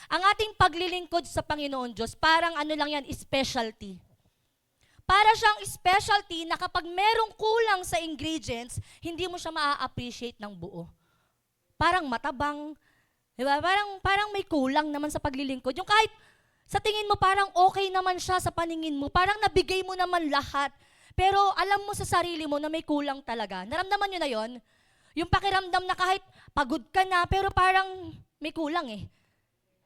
ang ating paglilingkod sa Panginoon Diyos, parang ano lang yan, specialty. Para siyang specialty na kapag merong kulang sa ingredients, hindi mo siya maa-appreciate ng buo. Parang matabang, di ba? Parang may kulang naman sa paglilingkod. Yung kahit sa tingin mo parang okay naman siya sa paningin mo, parang nabigay mo naman lahat, pero alam mo sa sarili mo na may kulang talaga. Naramdaman nyo na yon? Yung pakiramdam na kahit pagod ka na, pero parang may kulang eh.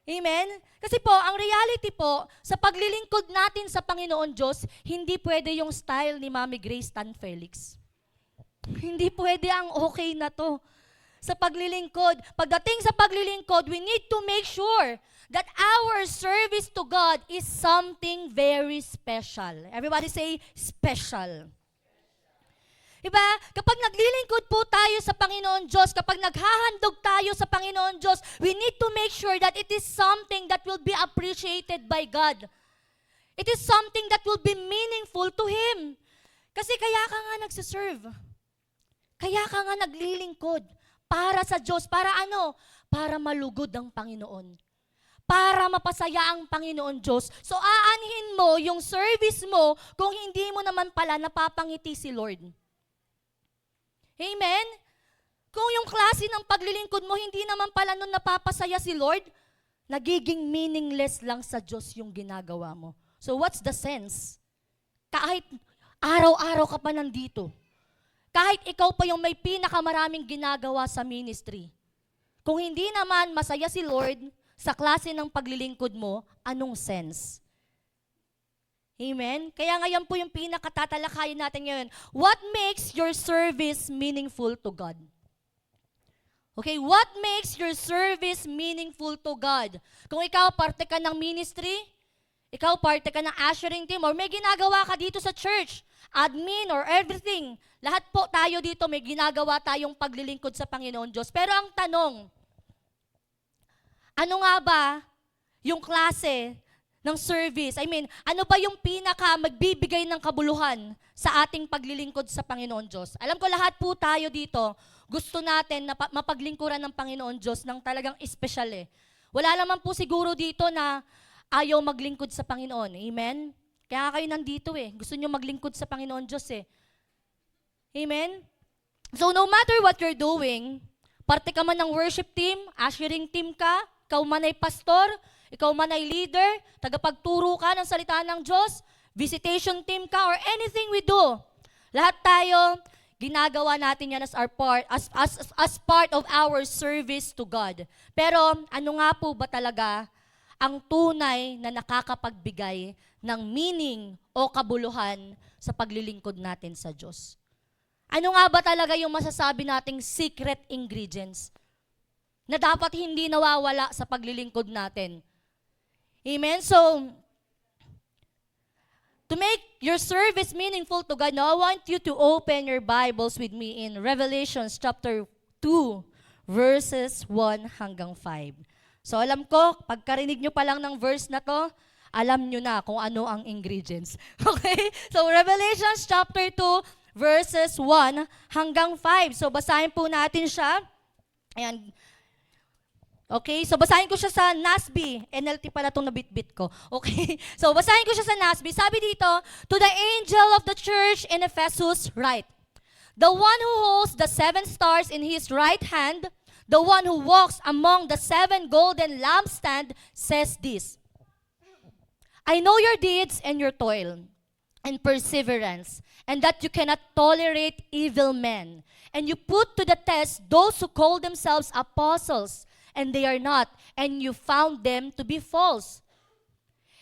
Amen? Kasi po, ang reality po, sa paglilingkod natin sa Panginoon Diyos, hindi pwede yung style ni Mami Grace Tan Felix. Hindi pwede ang okay na to. Sa paglilingkod, pagdating sa paglilingkod, we need to make sure that our service to God is something very special. Everybody say, special. Diba? Kapag naglilingkod po tayo sa Panginoon Diyos, kapag naghahandog tayo sa Panginoon Diyos, we need to make sure that it is something that will be appreciated by God. It is something that will be meaningful to Him. Kasi kaya ka nga nagsiserve. Kaya ka nga naglilingkod. Para sa Diyos. Para ano? Para malugod ang Panginoon. Para mapasaya ang Panginoon Diyos. So aanhin mo yung service mo kung hindi mo naman pala napapangiti si Lord. Amen? Kung yung klase ng paglilingkod mo, hindi naman pala nun napapasaya si Lord, nagiging meaningless lang sa Diyos yung ginagawa mo. So what's the sense? Kahit araw-araw ka pa nandito, kahit ikaw pa yung may pinakamaraming ginagawa sa ministry, kung hindi naman masaya si Lord sa klase ng paglilingkod mo, anong sense? Amen? Kaya ngayon po yung pinakatatalakayin natin ngayon. What makes your service meaningful to God? Okay, what makes your service meaningful to God? Kung ikaw parte ka ng ministry, ikaw parte ka ng ushering team, or may ginagawa ka dito sa church, admin or everything, lahat po tayo dito may ginagawa tayong paglilingkod sa Panginoon Diyos. Pero ang tanong, ano nga ba yung klase ng service? I mean, ano ba yung pinaka magbibigay ng kabuluhan sa ating paglilingkod sa Panginoon Diyos? Alam ko lahat po tayo dito, gusto natin na mapaglingkuran ng Panginoon Diyos ng talagang espesyal eh. Wala naman po siguro dito na ayaw maglingkod sa Panginoon. Amen? Kaya kayo nandito eh. Gusto nyo maglingkod sa Panginoon Diyos eh. Amen? So no matter what you're doing, parte ka man ng worship team, ushering team ka, ikaw man ay pastor, ikaw man ay leader, tagapagturo ka ng salita ng Diyos, visitation team ka, or anything we do. Lahat tayo, ginagawa natin yan as our part, as part of our service to God. Pero ano nga po ba talaga ang tunay na nakakapagbigay ng meaning o kabuluhan sa paglilingkod natin sa Diyos? Ano nga ba talaga yung masasabi nating secret ingredients na dapat hindi nawawala sa paglilingkod natin? Amen? So, to make your service meaningful to God, now I want you to open your Bibles with me in Revelation chapter 2, verses 1 hanggang 5. So, alam ko, pagkarinig nyo pa lang ng verse na to, alam nyo na kung ano ang ingredients. Okay? So, Revelation chapter 2, verses 1 hanggang 5. So, basahin po natin siya. Ayan. Okay, so basahin ko siya sa NASB. NLT pala itong nabitbit ko. Okay, so basahin ko siya sa NASB. Sabi dito, to the angel of the church in Ephesus write, the one who holds the 7 stars in his right hand, the one who walks among the 7 golden lampstands, says this, I know your deeds and your toil and perseverance, and that you cannot tolerate evil men. And you put to the test those who call themselves apostles, and they are not, and you found them to be false.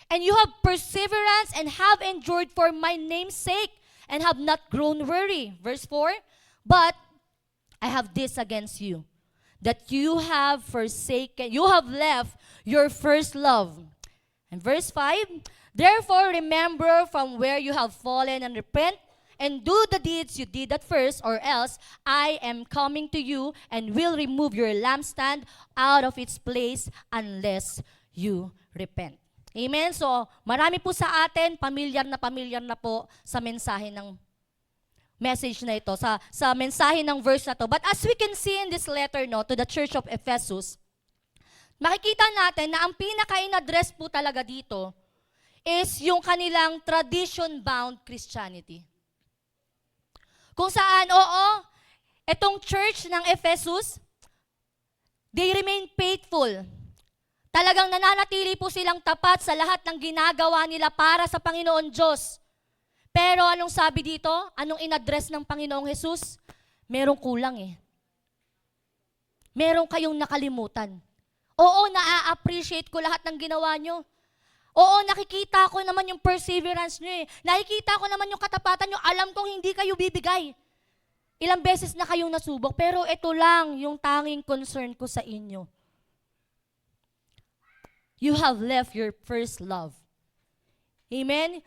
And you have perseverance and have endured for my name's sake, and have not grown weary. Verse 4, but I have this against you, that you have left your first love. And verse 5, therefore remember from where you have fallen and repent, and do the deeds you did at first, or else I am coming to you and will remove your lampstand out of its place unless you repent. Amen? So, marami po sa atin, pamilyar na po sa mensahe ng message na ito, sa mensahe ng verse na to. But as we can see in this letter to the church of Ephesus, makikita natin na ang pinaka-in-address po talaga dito is yung kanilang tradition-bound Christianity. Kung saan, oo, itong church ng Ephesus, they remain faithful. Talagang nananatili po silang tapat sa lahat ng ginagawa nila para sa Panginoon Diyos. Pero anong sabi dito? Anong in-address ng Panginoong Jesus? Merong kulang eh. Meron kayong nakalimutan. Oo, na-appreciate ko lahat ng ginawa nyo. Oo, nakikita ko naman yung perseverance nyo eh. Nakikita ko naman yung katapatan nyo. Alam kong hindi kayo bibigay. Ilang beses na kayong nasubok, pero ito lang yung tanging concern ko sa inyo. You have left your first love. Amen?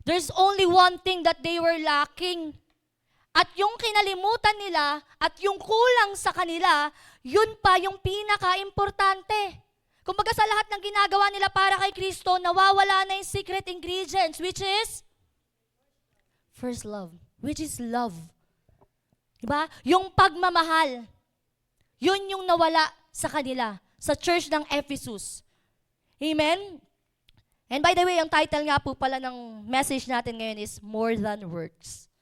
There's only one thing that they were lacking. At yung kinalimutan nila at yung kulang sa kanila, yun pa yung pinaka-importante. Kumbaga sa lahat ng ginagawa nila para kay Kristo, nawawala na yung secret ingredients, which is first love, which is love. Diba? Yung pagmamahal, yun yung nawala sa kanila, sa church ng Ephesus. Amen? And by the way, ang title nga po pala ng message natin ngayon is More Than Works.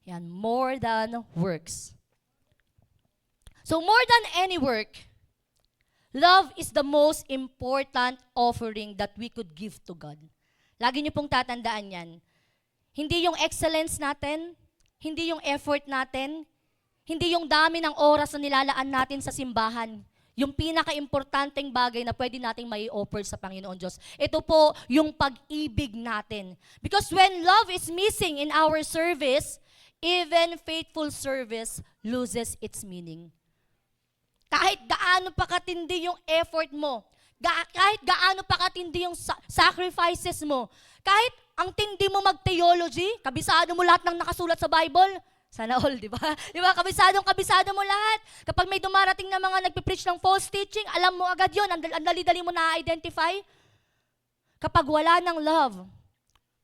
Yan, more than works. So more than any work, love is the most important offering that we could give to God. Lagi niyo pong tatandaan yan. Hindi yung excellence natin, hindi yung effort natin, hindi yung dami ng oras na nilalaan natin sa simbahan. Yung pinaka-importanteng bagay na pwede nating mai-offer sa Panginoon Diyos. Ito po yung pag-ibig natin. Because when love is missing in our service, even faithful service loses its meaning. Kahit gaano pa katindi yung effort mo, kahit gaano pa katindi yung sacrifices mo, kahit ang tindi mo mag-theology, kabisado mo lahat ng nakasulat sa Bible, sana all, di ba? Di ba? Kabisado mo lahat. Kapag may dumarating na mga nagpipreach ng false teaching, alam mo agad yun, ang dali-dali mo na-identify. Kapag wala ng love,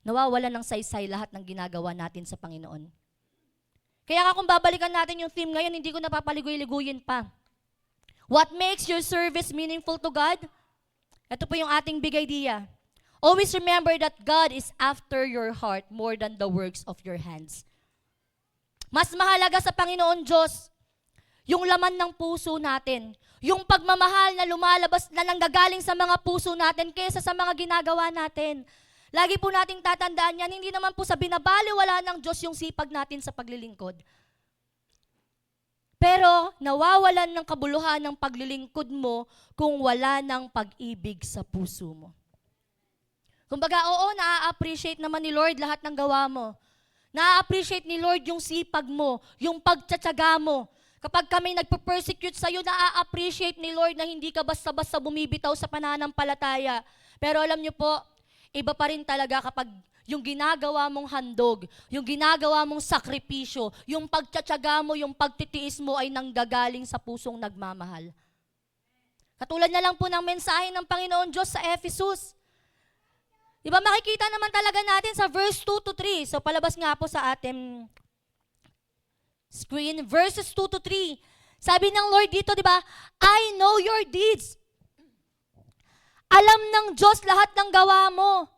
nawawala ng saysay lahat ng ginagawa natin sa Panginoon. Kaya nga kung babalikan natin yung theme ngayon, hindi ko napapaligoy-liguyin pa. What makes your service meaningful to God? Ito po yung ating big idea. Always remember that God is after your heart more than the works of your hands. Mas mahalaga sa Panginoon Diyos yung laman ng puso natin, yung pagmamahal na lumalabas na nanggagaling sa mga puso natin kaysa sa mga ginagawa natin. Lagi po nating tatandaan yan, hindi naman po sa binabaliwala ng Diyos yung sipag natin sa paglilingkod. Pero nawawalan ng kabuluhan ng paglilingkod mo kung wala ng pag-ibig sa puso mo. Kumbaga, oo, na-appreciate naman ni Lord lahat ng gawa mo. Na-appreciate ni Lord yung sipag mo, yung pagtsatsaga mo. Kapag kami nagpe-persecute sa'yo, na-appreciate ni Lord na hindi ka basta-basta bumibitaw sa pananampalataya. Pero alam niyo po, iba pa rin talaga kapag yung ginagawa mong handog, yung ginagawa mong sakripisyo, yung pagtsatsaga mo, yung pagtitiis mo ay nanggagaling sa pusong nagmamahal. Katulad na lang po ng mensahe ng Panginoon Diyos sa Ephesus. Diba makikita naman talaga natin sa verse 2 to 3. So palabas nga po sa ating screen, verses 2 to 3. Sabi ng Lord dito, diba, I know your deeds. Alam ng Diyos lahat ng gawa mo.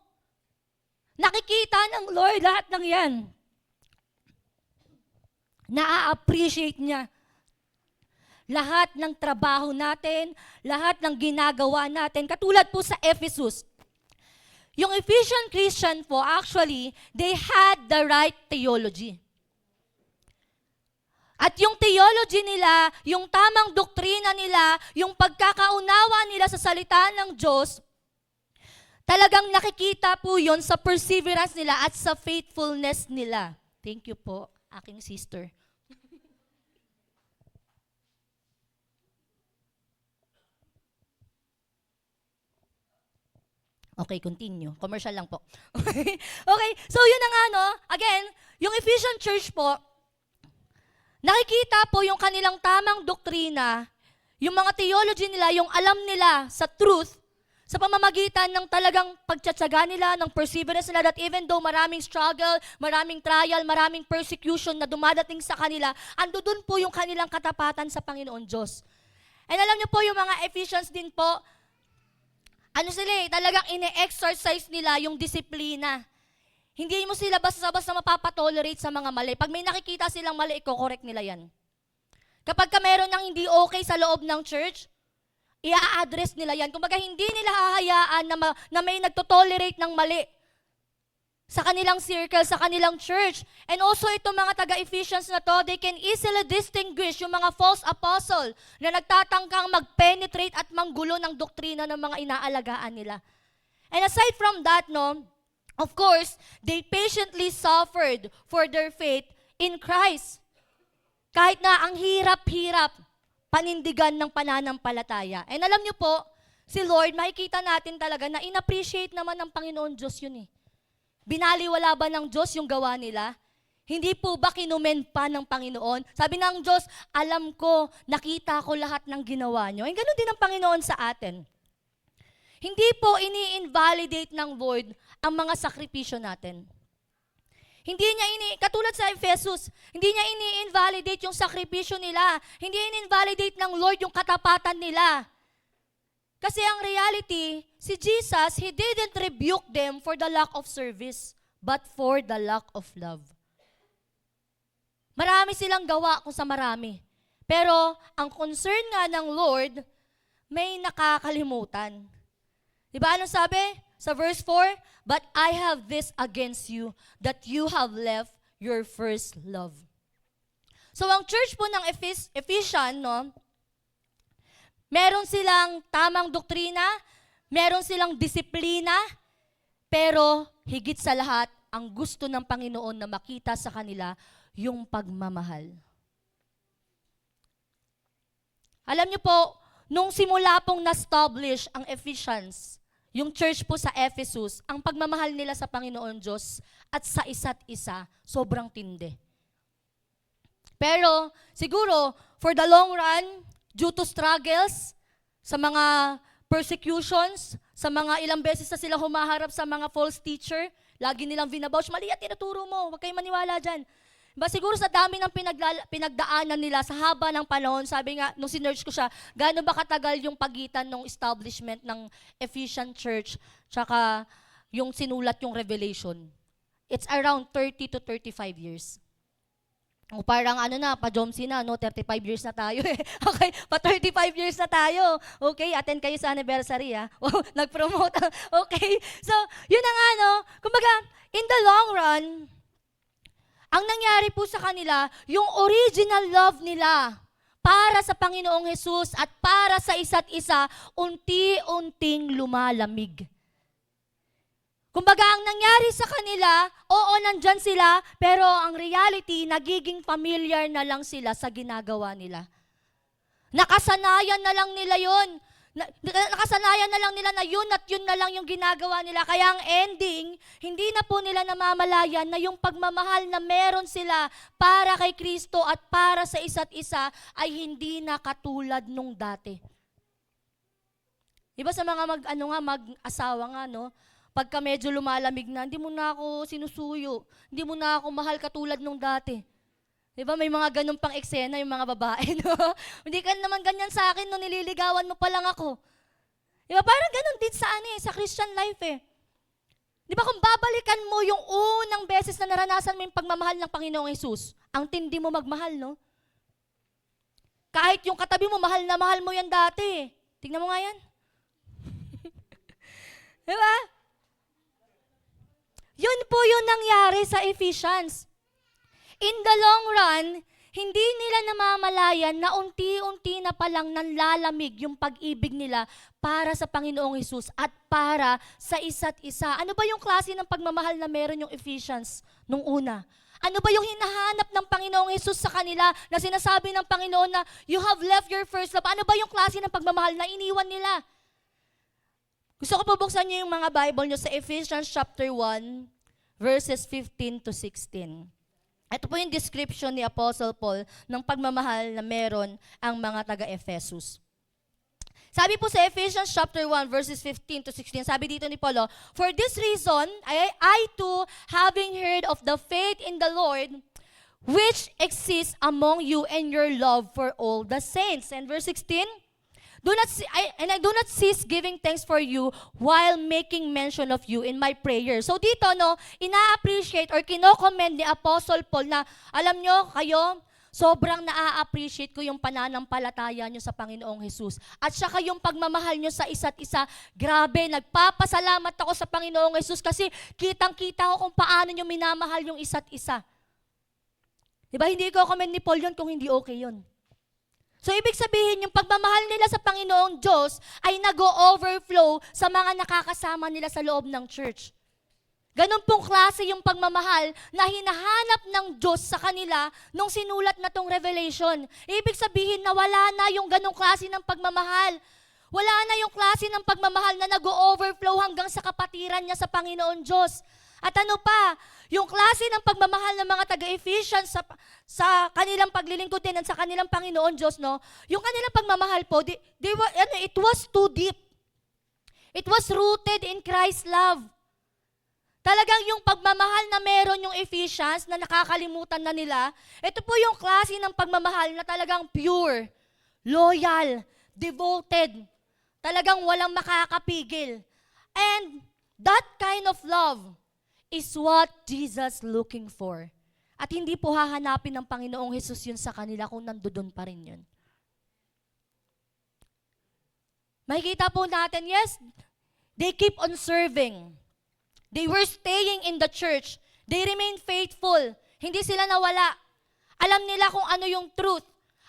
Nakikita ng Lord lahat ng yan. Na-appreciate niya. Lahat ng trabaho natin, lahat ng ginagawa natin. Katulad po sa Ephesus. Yung Ephesian Christian po, actually, they had the right theology. At yung theology nila, yung tamang doktrina nila, yung pagkakaunawa nila sa salita ng Diyos, talagang nakikita po yon sa perseverance nila at sa faithfulness nila. Thank you po, aking sister. Okay, continue. Commercial lang po. Okay, so yun na nga, no? Again, yung Ephesian Church po, nakikita po yung kanilang tamang doktrina, yung mga theology nila, yung alam nila sa truth, sa pamamagitan ng talagang pagtsatsaga nila, ng perseverance nila, that even though maraming struggle, maraming trial, maraming persecution na dumadating sa kanila, ando dun po yung kanilang katapatan sa Panginoon Diyos. And alam niyo po, yung mga Ephesians din po, ano sila talagang ine-exercise nila yung disiplina. Hindi mo sila basta-basta mapapatolerate sa mga mali. Pag may nakikita silang mali, i-correct nila yan. Kapag ka meron ng hindi okay sa loob ng church, i-address nila yan. Kumbaga, hindi nila hahayaan na may nagtotolerate ng mali sa kanilang circle, sa kanilang church. And also, itong mga taga-Ephesians na to, they can easily distinguish yung mga false apostle na nagtatangkang mag-penetrate at manggulo ng doktrina ng mga inaalagaan nila. And aside from that, no, of course, they patiently suffered for their faith in Christ. Kahit na ang hirap-hirap, panindigan ng pananampalataya. And alam niyo po, si Lord, makikita natin talaga na in-appreciate naman ng Panginoon Diyos yun eh. Binaliwala ba ng Diyos yung gawa nila? Hindi po ba kinumen pa ng Panginoon? Sabi ng Diyos, alam ko, nakita ko lahat ng ginawa nyo. And ganoon din ang Panginoon sa atin. Hindi po ini-invalidate ng Lord ang mga sakripisyo natin. Hindi niya katulad sa Ephesus, hindi niya ini-invalidate yung sakripisyo nila. Hindi ini-invalidate ng Lord yung katapatan nila. Kasi ang reality, si Jesus, He didn't rebuke them for the lack of service, but for the lack of love. Marami silang gawa kung sa marami. Pero ang concern nga ng Lord, may nakakalimutan. Diba anong sabi? Sa verse 4, but I have this against you, that you have left your first love. So ang church po ng Ephesians, no, meron silang tamang doktrina, meron silang disiplina, pero higit sa lahat, ang gusto ng Panginoon na makita sa kanila, yung pagmamahal. Alam niyo po, nung simula pong na-establish ang Ephesians, yung church po sa Ephesus, ang pagmamahal nila sa Panginoon Diyos at sa isa't isa, sobrang tindi. Pero siguro, for the long run, due to struggles, sa mga persecutions, sa mga ilang beses na sila humaharap sa mga false teacher, lagi nilang vinabouch, mali at tinuturo mo, huwag kayong maniwala dyan. Ba siguro sa dami ng pinagdaanan nila sa haba ng panahon, sabi nga, nung sinearch ko siya, gaano ba katagal yung pagitan ng establishment ng Ephesian Church, tsaka yung sinulat yung Revelation? It's around 30 to 35 years. O parang ano na, pa-Jomsi na, no? 35 years na tayo eh. Okay, pa 35 years na tayo. Okay, attend kayo sa anniversary ha. Wow, nag-promote. Okay, so yun na nga no. Kumbaga, in the long run, ang nangyari po sa kanila, yung original love nila para sa Panginoong Jesus at para sa isa't isa, unti-unting lumalamig. Kumbaga, ang nangyari sa kanila, oo, nandyan sila, pero ang reality, nagiging familiar na lang sila sa ginagawa nila. Nakasanayan na lang nila yun. Nakasanayan na lang nila na yun at yun na lang yung ginagawa nila. Kaya ang ending, hindi na po nila namamalayan na yung pagmamahal na meron sila para kay Kristo at para sa isa't isa ay hindi na katulad nung dati. Diba sa mga mag-asawa nga, no? Pagka medyo lumalamig na, hindi mo na ako sinusuyo, hindi mo na ako mahal katulad nung dati. Diba may mga ganun pang eksena yung mga babae, no? Hindi ka naman ganyan sa akin nung nililigawan mo pa lang ako. Diba parang ganun din sa Christian life eh. Diba kung babalikan mo yung unang beses na naranasan mo yung pagmamahal ng Panginoong Hesus, ang tindi mo magmahal, no? Kahit yung katabi mo, mahal na mahal mo yan dati. Tingnan mo nga yan. Diba? Yun po yung nangyari sa Ephesians. In the long run, hindi nila namamalayan na unti-unti na palang nanlalamig yung pag-ibig nila para sa Panginoong Hesus at para sa isa't isa. Ano ba yung klase ng pagmamahal na meron yung Ephesians nung una? Ano ba yung hinahanap ng Panginoong Hesus sa kanila na sinasabi ng Panginoon na you have left your first love? Ano ba yung klase ng pagmamahal na iniwan nila? Gusto ko po buksan niyo yung mga Bible niyo sa Ephesians chapter 1, verses 15 to 16. Ito po yung description ni Apostle Paul ng pagmamahal na meron ang mga taga-Ephesus. Sabi po sa Ephesians chapter 1, verses 15 to 16, sabi dito ni Paul, for this reason, I too, having heard of the faith in the Lord, which exists among you and your love for all the saints. And verse 16, And I do not cease giving thanks for you while making mention of you in my prayer. So dito, no, ina-appreciate or kino-commend ni Apostle Paul na, alam nyo, kayo, sobrang na-appreciate ko yung pananampalataya nyo sa Panginoong Jesus. At saka yung pagmamahal nyo sa isa't isa, grabe, nagpapasalamat ako sa Panginoong Jesus kasi kitang-kita ko kung paano nyo minamahal yung isa't isa. Diba, hindi ko comment ni Paul yun kung hindi okay yun. So, ibig sabihin, yung pagmamahal nila sa Panginoong Diyos ay nag-o-overflow sa mga nakakasama nila sa loob ng church. Ganon pong klase yung pagmamahal na hinahanap ng Diyos sa kanila nung sinulat na tong Revelation. Ibig sabihin na wala na yung ganong klase ng pagmamahal. Wala na yung klase ng pagmamahal na nag-o-overflow hanggang sa kapatiran niya sa Panginoon Diyos. At ano pa, yung klase ng pagmamahal ng mga taga-Ephesians sa kanilang paglilingkod din at sa kanilang Panginoon Diyos, no? Yung kanilang pagmamahal po, it was too deep. It was rooted in Christ's love. Talagang yung pagmamahal na meron yung Ephesians na nakakalimutan na nila, ito po yung klase ng pagmamahal na talagang pure, loyal, devoted, talagang walang makakapigil. And that kind of love is what Jesus looking for. At hindi po hahanapin ng Panginoong Jesus yun sa kanila kung nandoon pa rin yun. Makikita po natin, yes, they keep on serving. They were staying in the church. They remained faithful. Hindi sila nawala. Alam nila kung ano yung truth.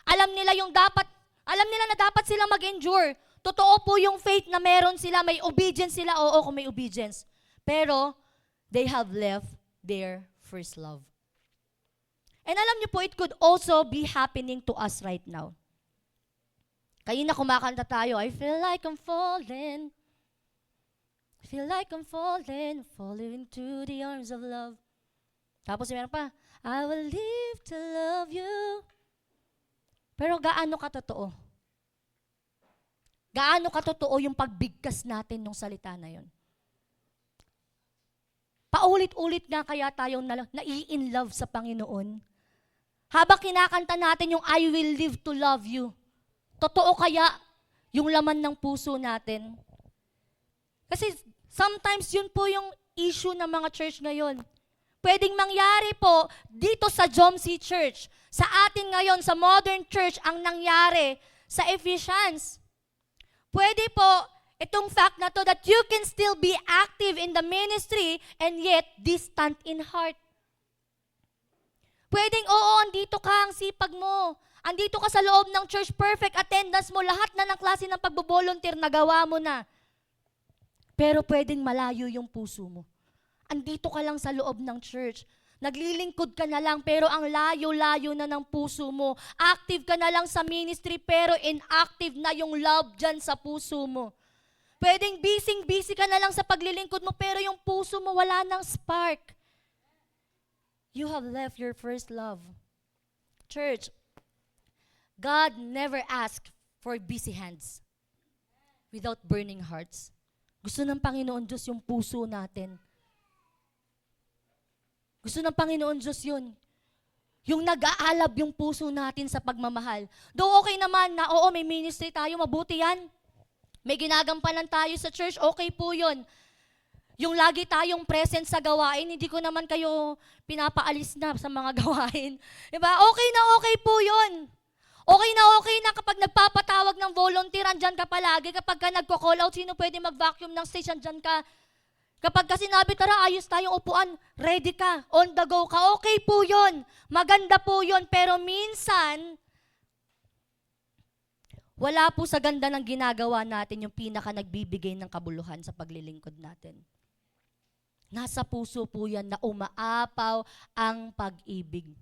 Alam nila na dapat sila mag-endure. Totoo po yung faith na meron sila, may obedience sila, oo kung may obedience. Pero, they have left their first love. And alam niyo po, it could also be happening to us right now. Kanina kumakanta tayo, I feel like I'm falling. I feel like I'm falling, falling into the arms of love. Tapos meron pa, I will live to love you. Pero gaano katotoo? Gaano katotoo yung pagbigkas natin ng salita na yun? Paulit-ulit nga kaya tayong nai-in love sa Panginoon. Habang kinakanta natin yung I will live to love you, totoo kaya yung laman ng puso natin? Kasi sometimes yun po yung issue ng mga church ngayon. Pwedeng mangyari po dito sa Jomsi Church, sa atin ngayon, sa modern church, ang nangyari sa Ephesians. Pwede po itong fact na to that you can still be active in the ministry and yet distant in heart. Pwedeng, oo, andito ka, ang sipag mo. Andito ka sa loob ng church, perfect attendance mo, lahat na ng klase ng pagbo-volunteer, nagawa mo na. Pero pwedeng malayo yung puso mo. Andito ka lang sa loob ng church. Naglilingkod ka na lang, pero ang layo-layo na ng puso mo. Active ka na lang sa ministry, pero inactive na yung love dyan sa puso mo. Pwedeng busy ka na lang sa paglilingkod mo, pero yung puso mo wala ng spark. You have left your first love. Church, God never asked for busy hands without burning hearts. Gusto ng Panginoon Diyos yung puso natin. Gusto ng Panginoon Diyos yun. Yung nag-aalab yung puso natin sa pagmamahal. Though okay naman na, oo, may ministry tayo, mabuti yan. May ginagampanan tayo sa church, okay po yun. Yung lagi tayong present sa gawain, hindi ko naman kayo pinapaalis na sa mga gawain. Diba? Okay po yun. Okay na kapag nagpapatawag ng volunteer, andyan ka palagi. Kapag ka nagko-call out, sino pwede mag-vacuum ng station, andyan ka. Kapag ka sinabi, tara, ayos tayong upuan, ready ka, on the go ka, okay po yun. Maganda po yun. Pero minsan, wala po sa ganda ng ginagawa natin yung pinaka nagbibigay ng kabuluhan sa paglilingkod natin. Nasa puso po yan na umaapaw ang pag-ibig.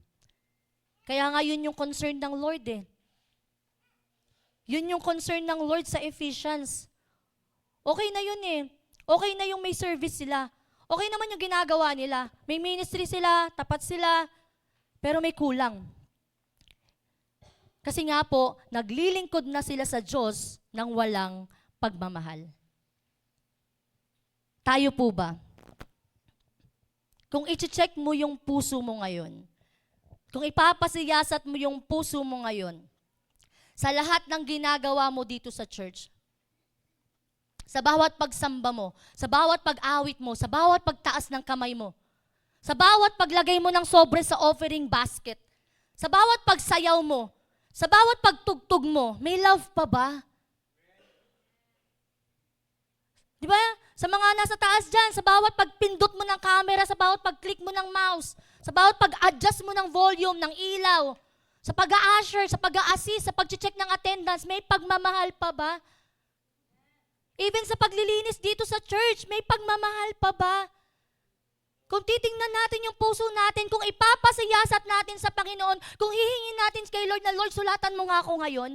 Kaya nga yun yung concern ng Lord eh. Yun yung concern ng Lord sa Ephesians. Okay na yun eh. Okay na yung may service sila. Okay naman yung ginagawa nila. May ministry sila, tapat sila, pero may kulang. Kasi nga po, naglilingkod na sila sa Diyos ng walang pagmamahal. Tayo po ba? Kung i-check mo yung puso mo ngayon, kung ipapasiyasat mo yung puso mo ngayon, sa lahat ng ginagawa mo dito sa church. Sa bawat pagsamba mo, sa bawat pag-awit mo, sa bawat pagtaas ng kamay mo, sa bawat paglagay mo ng sobre sa offering basket, sa bawat pagsayaw mo, sa bawat pagtugtog mo, may love pa ba? Di ba? Sa mga nasa taas dyan, sa bawat pagpindot mo ng camera, sa bawat pag-click mo ng mouse, sa bawat pag-adjust mo ng volume, ng ilaw, sa pag-a-usher, sa pag-a-assist, sa pag-check ng attendance, may pagmamahal pa ba? Even sa paglilinis dito sa church, may pagmamahal pa ba? Kung titingnan natin yung puso natin, kung ipapasiyasat natin sa Panginoon, kung hihingin natin kay Lord na, Lord, sulatan mo nga ako ngayon,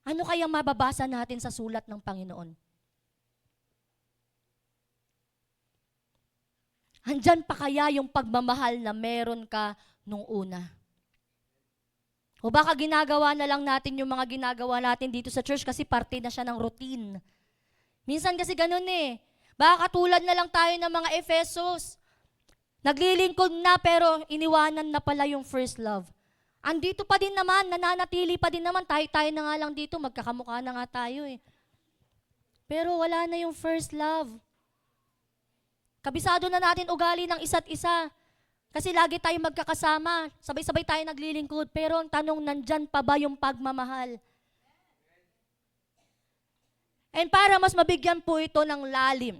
ano kayang mababasa natin sa sulat ng Panginoon? Andyan pa kaya yung pagmamahal na meron ka nung una? O baka ginagawa na lang natin yung mga ginagawa natin dito sa church kasi parte na siya ng routine. Minsan kasi ganun eh. Baka katulad na lang tayo ng mga Efesos. Naglilingkod na pero iniwanan na pala yung first love. Andito pa din naman, nananatili pa din naman, tayo na nga lang dito, magkakamukha na nga tayo eh. Pero wala na yung first love. Kabisado na natin ugali ng isa't isa. Kasi lagi tayo magkakasama, sabay-sabay tayo naglilingkod, pero ang tanong, nandyan pa ba yung pagmamahal? And para mas mabigyan po ito ng lalim,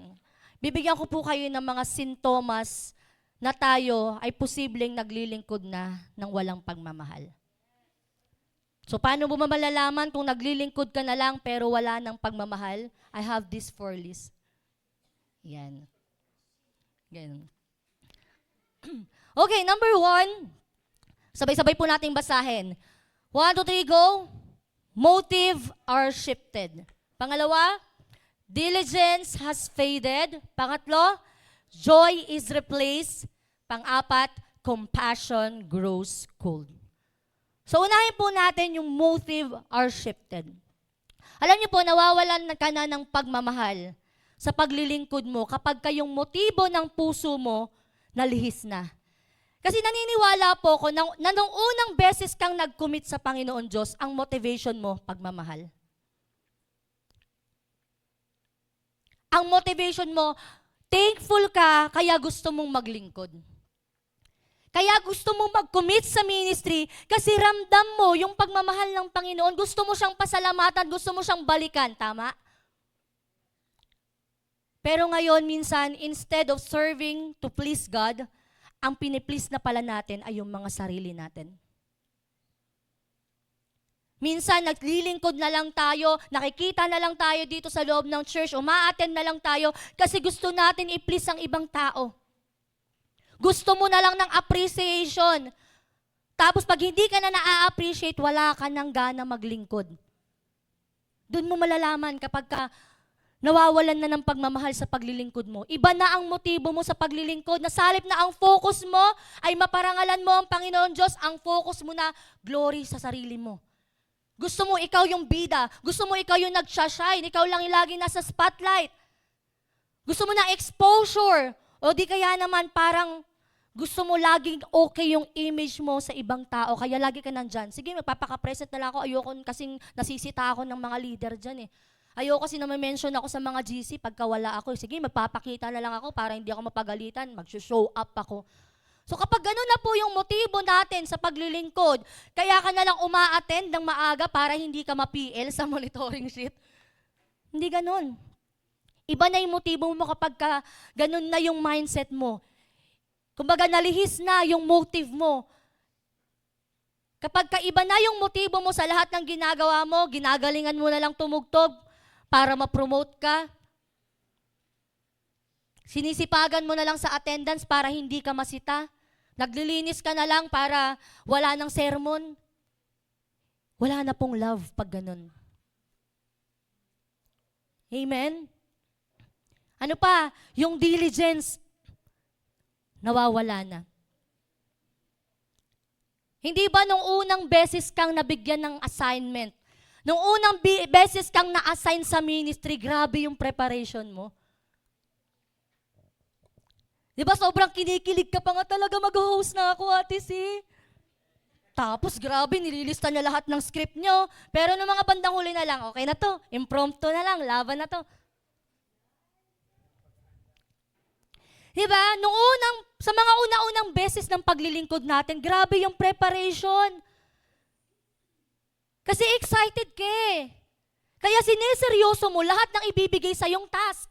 bibigyan ko po kayo ng mga sintomas na tayo ay posibleng naglilingkod na ng walang pagmamahal. So paano mo malalaman kung naglilingkod ka na lang pero wala ng pagmamahal? I have this 4 list. Yan. Ganun. Okay, number 1, sabay-sabay po nating basahin. 1, 2, 3, go. Motive are shifted. Pangalawa, diligence has faded. Pangatlo, joy is replaced. Pang-apat, compassion grows cold. So unahin po natin yung motive are shifted. Alam niyo po, nawawalan ka na ng pagmamahal sa paglilingkod mo kapag kayong motibo ng puso mo nalihis na. Kasi naniniwala po ako na nung unang beses kang nag-commit sa Panginoon Diyos, ang motivation mo, pagmamahal. Ang motivation mo, thankful ka, kaya gusto mong maglingkod. Kaya gusto mong mag-commit sa ministry kasi ramdam mo yung pagmamahal ng Panginoon. Gusto mo siyang pasalamatan, gusto mo siyang balikan. Tama? Pero ngayon, minsan, instead of serving to please God, ang piniplease na pala natin ay yung mga sarili natin. Minsan, naglilingkod na lang tayo, nakikita na lang tayo dito sa loob ng church, umaattend na lang tayo kasi gusto natin i-please ang ibang tao. Gusto mo na lang ng appreciation. Tapos pag hindi ka na na-appreciate, wala ka nang gana maglingkod. Doon mo malalaman kapag nawawalan na ng pagmamahal sa paglilingkod mo. Iba na ang motibo mo sa paglilingkod. Nasalip na ang focus mo ay maparangalan mo ang Panginoon Diyos. Ang focus mo na glory sa sarili mo. Gusto mo ikaw yung bida. Gusto mo ikaw yung nagshashine. Ikaw lang yung lagi nasa spotlight. Gusto mo na exposure. O di kaya naman parang gusto mo laging okay yung image mo sa ibang tao. Kaya lagi ka nandyan. Sige, magpapaka-present na lang ako. Ayoko kasing nasisita ako ng mga leader dyan eh. Ayoko kasi na mention ako sa mga GC pagka wala ako. Sige, magpapakita na lang ako para hindi ako mapagalitan. Mag-show up ako. So kapag gano'n na po yung motibo natin sa paglilingkod, kaya ka na lang uma-attend ng maaga para hindi ka ma-PL sa monitoring sheet. Hindi gano'n. Iba na yung motibo mo kapag gano'n na yung mindset mo. Kumbaga nalihis na yung motive mo. Kapag kaiba na yung motibo mo sa lahat ng ginagawa mo, ginagalingan mo na lang tumugtog, para ma-promote ka. Sinisipagan mo na lang sa attendance para hindi ka masita. Naglilinis ka na lang para wala ng sermon. Wala na pong love pag ganun. Amen? Ano pa? Yung diligence, nawawala na. Hindi ba nung unang beses kang nabigyan ng assignment, nung unang beses kang na-assign sa ministry, grabe yung preparation mo? Di ba sobrang kinikilig ka pa nga talaga mag-host na ako, Ate C? Tapos grabe, nililista niya lahat ng script niyo. Pero nung mga bandang huli na lang, okay na to, impromptu na lang, laban na to. Diba? Sa mga una-unang beses ng paglilingkod natin, grabe yung preparation. Kasi excited ka eh. Kaya sineseryoso mo lahat ng ibibigay sa yung task.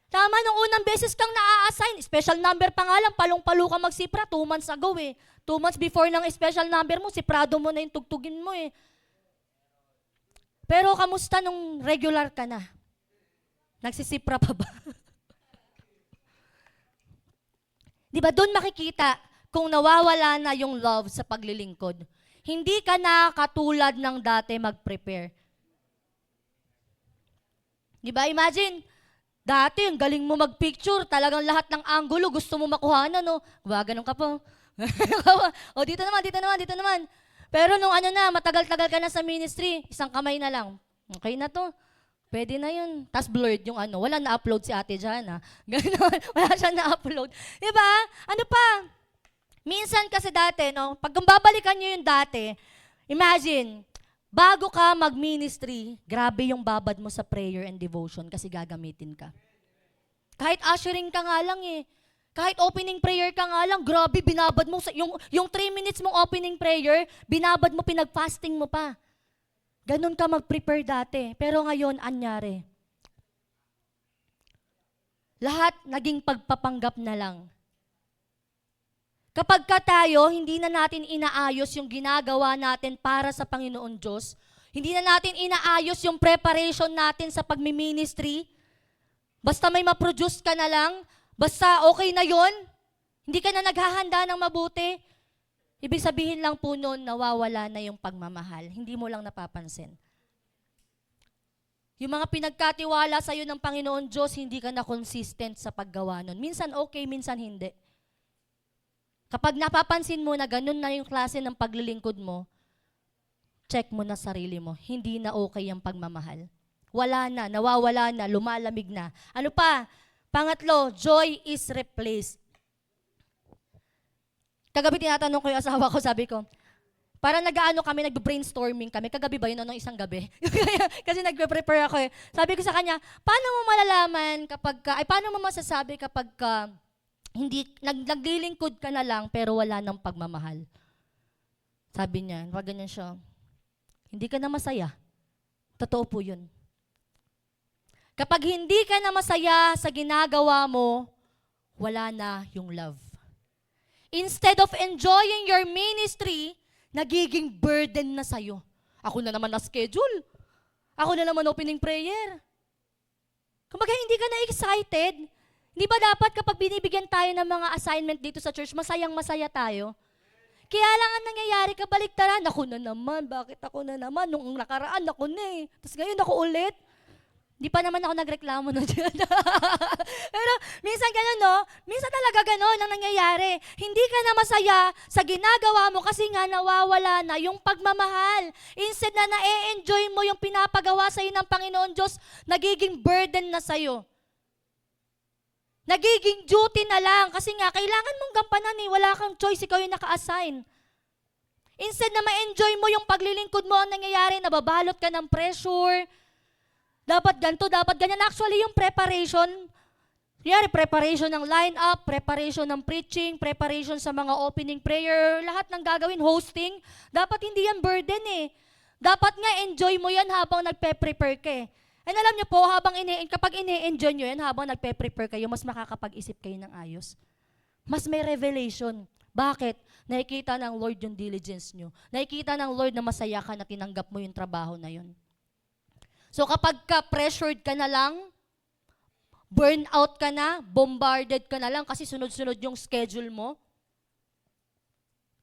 Tama, nung unang beses kang naa-assign, special number pa nga lang, palong-palo ka magsipra, 2 months ago eh. 2 months before ng special number mo, siprado mo na yung tugtugin mo eh. Pero kamusta nung regular ka na? Nagsisipra pa ba? Di ba doon makikita kung nawawala na yung love sa paglilingkod. Hindi ka na katulad ng dati mag-prepare. Di ba? Imagine, dati ang galing mo mag-picture, talagang lahat ng angulo gusto mo makuha na, no? Ganun ka po. O dito naman. Pero nung matagal-tagal ka na sa ministry, isang kamay na lang. Okay na to. Pwede na yun. Tapos blurred yung wala na-upload si ate dyan, ha? Ganon, wala siya na-upload. Diba? Ano pa? Minsan kasi dati, no? Pag babalikan nyo yung dati, imagine, bago ka mag-ministry, grabe yung babad mo sa prayer and devotion kasi gagamitin ka. Kahit ushering ka nga lang eh. Kahit opening prayer ka nga lang, grabe, binabad mo. Yung 3 minutes mong opening prayer, binabad mo, pinag-fasting mo pa. Ganon ka mag-prepare dati. Pero ngayon, anyari. Lahat naging pagpapanggap na lang. Kapag ka tayo, hindi na natin inaayos yung ginagawa natin para sa Panginoon Diyos, hindi na natin inaayos yung preparation natin sa pagmi-ministry, basta may ma-produce ka na lang, basta okay na yon, hindi ka na naghahanda ng mabuti, ibig sabihin lang po nun, nawawala na yung pagmamahal. Hindi mo lang napapansin. Yung mga pinagkatiwala sa'yo ng Panginoon Diyos, hindi ka na consistent sa paggawa nun. Minsan okay, minsan hindi. Kapag napapansin mo na ganun na yung klase ng paglilingkod mo, check mo na sarili mo. Hindi na okay yung pagmamahal. Wala na, nawawala na, lumalamig na. Ano pa? Pangatlo, joy is replaced. Kagabi tinatanong ko yung asawa ko, sabi ko, para kami, nag-brainstorming kami. Kagabi ba yun? Nung isang gabi? Kasi nagpe-prepare ako eh. Sabi ko sa kanya, paano mo malalaman paano mo masasabi kapag naglilingkod ka na lang pero wala nang pagmamahal? Sabi niya, wag ganyan siya. Hindi ka na masaya. Totoo po yun. Kapag hindi ka na masaya sa ginagawa mo, wala na yung love. Instead of enjoying your ministry, nagiging burden na sa'yo. Ako na naman na-schedule. Ako na naman opening prayer. Kumbaga hindi ka na excited. Hindi ba dapat kapag binibigyan tayo ng mga assignment dito sa church, masayang-masaya tayo? Kaya lang ang nangyayari, kabaliktaran, ako na naman, bakit ako na naman? Nung nakaraan, ako na eh. Tapos ngayon ako ulit. Di pa naman ako nagreklamo na dyan. Pero minsan ganun, no? Minsan talaga ganun ang nangyayari. Hindi ka na masaya sa ginagawa mo kasi nga nawawala na yung pagmamahal. Instead na na-enjoy mo yung pinapagawa sa'yo ng Panginoon Diyos, nagiging burden na sa'yo. Nagiging duty na lang kasi nga kailangan mong gampanan eh. Wala kang choice, ikaw yung naka-assign. Instead na ma-enjoy mo yung paglilingkod mo, ang nangyayari, nababalot ka ng pressure, dapat ganito, dapat ganyan. Actually, yung preparation, preparation ng line-up, preparation ng preaching, preparation sa mga opening prayer, lahat ng gagawin, hosting, dapat hindi yan burden eh. Dapat nga enjoy mo yan habang nagpe-prepare ka eh. And alam niyo po, kapag ine-enjoy nyo yan, habang nagpe-prepare kayo, mas makakapag-isip kayo ng ayos. Mas may revelation. Bakit? Nakikita ng Lord yung diligence nyo. Nakikita ng Lord na masaya ka na tinanggap mo yung trabaho na yun. So kapag pressured ka na lang, burn out ka na, bombarded ka na lang kasi sunod-sunod yung schedule mo,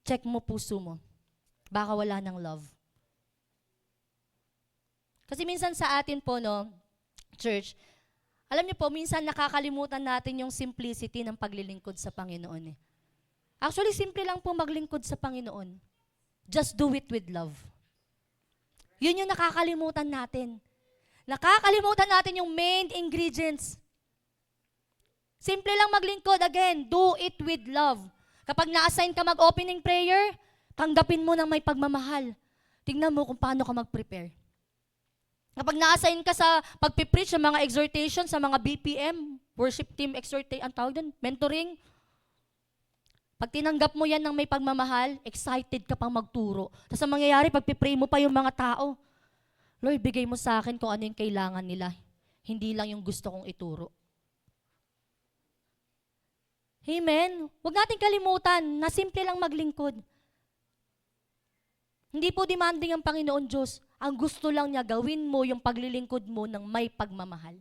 check mo puso mo. Baka wala ng love. Kasi minsan sa atin po, no, church, alam niyo po, minsan nakakalimutan natin yung simplicity ng paglilingkod sa Panginoon eh. Actually, simple lang po maglingkod sa Panginoon. Just do it with love. Yun yung nakakalimutan natin. Nakakalimutan natin yung main ingredients. Simple lang maglingkod. Again, do it with love. Kapag na-assign ka mag-opening prayer, Tanggapin mo ng may pagmamahal. Tingnan mo kung paano ka mag-prepare. Kapag na-assign ka sa pagpipreach sa mga exhortation, sa mga BPM, worship team exhortation, ang tawag doon, mentoring, pag tinanggap mo yan ng may pagmamahal, excited ka pang magturo. Tapos ang mangyayari, pagpipray mo pa yung mga tao, Lord, bigay mo sa akin kung ano yung kailangan nila. Hindi lang yung gusto kong ituro. Amen? Huwag natin kalimutan na simple lang maglingkod. Hindi po demanding ang Panginoon Diyos. Ang gusto lang niya, gawin mo yung paglilingkod mo ng may pagmamahal.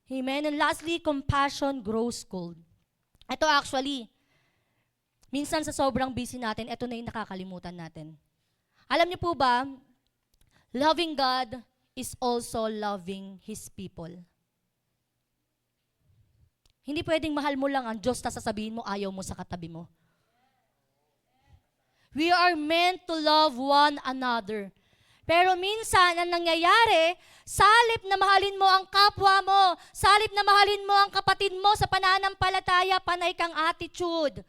Amen? And lastly, compassion grows cold. Ito actually, minsan sa sobrang busy natin, ito na yung nakakalimutan natin. Alam niyo po ba, loving God is also loving His people. Hindi pwedeng mahal mo lang ang Diyos na sasabihin mo ayaw mo sa katabi mo. We are meant to love one another. Pero minsan, ang nangyayari, salip na mahalin mo ang kapwa mo, salip na mahalin mo ang kapatid mo sa pananampalataya, panay kang attitude.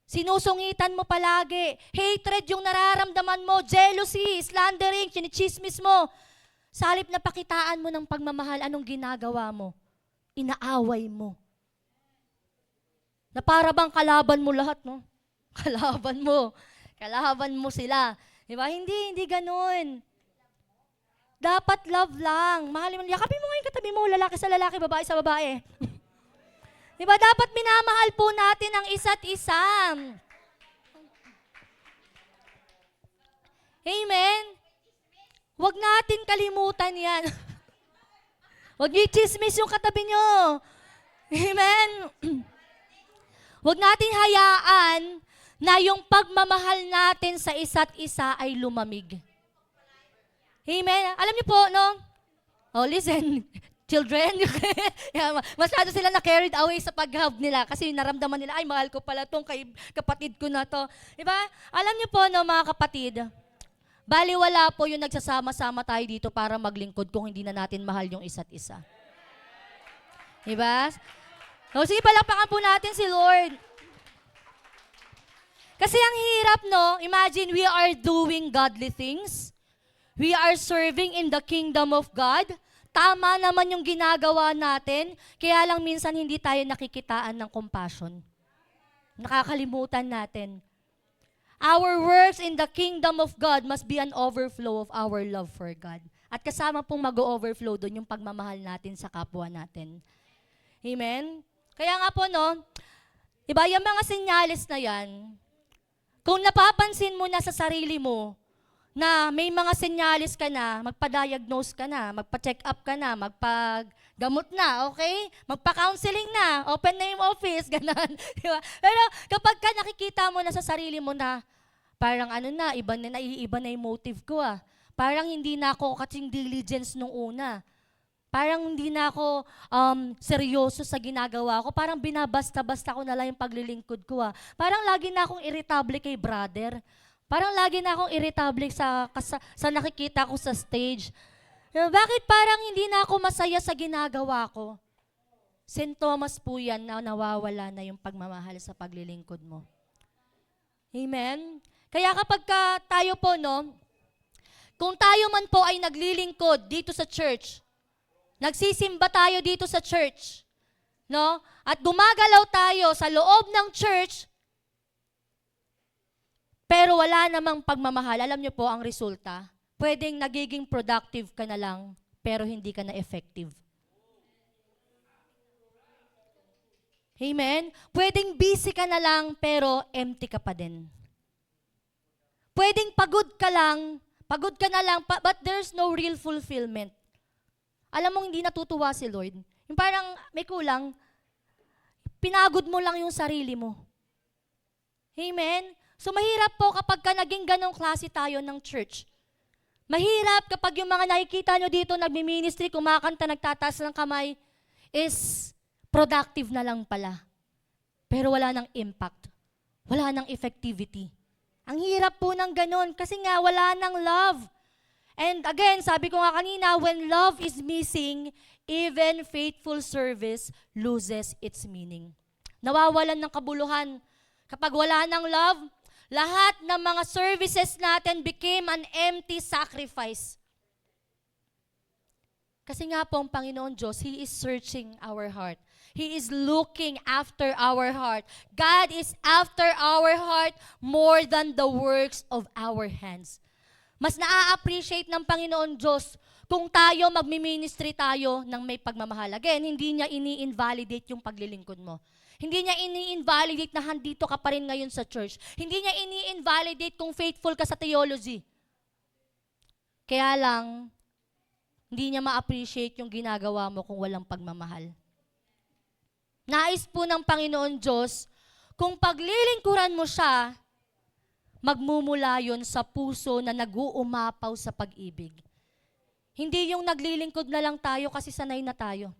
Sinusungitan mo palagi. Hatred yung nararamdaman mo, jealousy, slandering, chinichismis mo. Salip na pakitaan mo ng pagmamahal, anong ginagawa mo? Inaaway mo. Na para bang kalaban mo lahat, no? Kalaban mo. Kalaban mo sila. Diba? Hindi ganun. Dapat love lang. Mahalin mo. Yakapin mo ngayon katabi mo, lalaki sa lalaki, babae sa babae. Diba? Dapat minamahal po natin ang isa't isa. Amen? Huwag natin kalimutan yan. Huwag niyo i-chismis yung katabi niyo. Amen? Huwag natin hayaan na yung pagmamahal natin sa isa't isa ay lumamig. Amen? Alam niyo po, no? Oh, listen. Children, masyado sila na-carried away sa pag-hub nila kasi naramdaman nila, ay, mahal ko pala tong kapatid ko na to. Diba? Alam niyo po, no, mga kapatid, baliwala po yung nagsasama-sama tayo dito para maglingkod kung hindi na natin mahal yung isa't isa. Diba? So, sige, palakpakan po natin si Lord. Kasi ang hirap, no? Imagine we are doing godly things. We are serving in the kingdom of God. Tama naman yung ginagawa natin, kaya lang minsan hindi tayo nakikitaan ng compassion. Nakakalimutan natin. Our works in the kingdom of God must be an overflow of our love for God. At kasama pong mag-overflow doon yung pagmamahal natin sa kapwa natin. Amen? Kaya nga po, no, iba yung mga senyales na yan, kung napapansin mo na sa sarili mo, na may mga senyalis ka na, magpa-diagnose ka na, magpa-check up ka na, magpag-gamot na, okay? Magpa-counseling na, open na yung office, gano'n. Diba? Pero kapag ka nakikita mo na sa sarili mo na, parang ano na, iba na yung motive ko ah. Parang hindi na ako kasing diligence nung una. Parang hindi na ako seryoso sa ginagawa ko. Parang binabasta-basta ko na lang yung paglilingkod ko ah. Parang lagi na akong irritable kay brother. Parang lagi na akong irritable sa nakikita ko sa stage. Bakit parang hindi na ako masaya sa ginagawa ko? Sintomas po yan na nawawala na yung pagmamahal sa paglilingkod mo. Amen? Kaya kapag tayo po, no, kung tayo man po ay naglilingkod dito sa church, nagsisimba tayo dito sa church, no, at gumagalaw tayo sa loob ng church, pero wala namang pagmamahal, alam niyo po ang resulta, pwedeng nagiging productive ka na lang, pero hindi ka na effective. Amen? Pwedeng busy ka na lang, pero empty ka pa din. Pwedeng pagod ka na lang, but there's no real fulfillment. Alam mong hindi natutuwa si Lord. Yung parang may kulang, pinagod mo lang yung sarili mo. Amen? So mahirap po kapag naging ganong klase tayo ng church. Mahirap kapag yung mga nakikita nyo dito, nagmi-ministry, kumakanta, nagtataas ng kamay, is productive na lang pala. Pero wala nang impact. Wala nang effectivity. Ang hirap po ng ganon kasi nga wala nang love. And again, sabi ko nga kanina, when love is missing, even faithful service loses its meaning. Nawawalan ng kabuluhan. Kapag wala ng love, Lahat ng mga services natin became an empty sacrifice. Kasi nga po ang Panginoon Diyos, He is searching our heart. He is looking after our heart. God is after our heart more than the works of our hands. Mas naa-appreciate ng Panginoon Diyos kung tayo magmi-ministry tayo ng may pagmamahal. Again, hindi niya ini-invalidate yung paglilingkod mo. Hindi niya ini-invalidate na handito ka pa rin ngayon sa church. Hindi niya ini-invalidate kung faithful ka sa theology. Kaya lang, hindi niya ma-appreciate yung ginagawa mo kung walang pagmamahal. Nais po ng Panginoon Diyos, kung paglilingkuran mo siya, magmumula yon sa puso na nag-uumapaw sa pag-ibig. Hindi yung naglilingkod na lang tayo kasi sanay na tayo.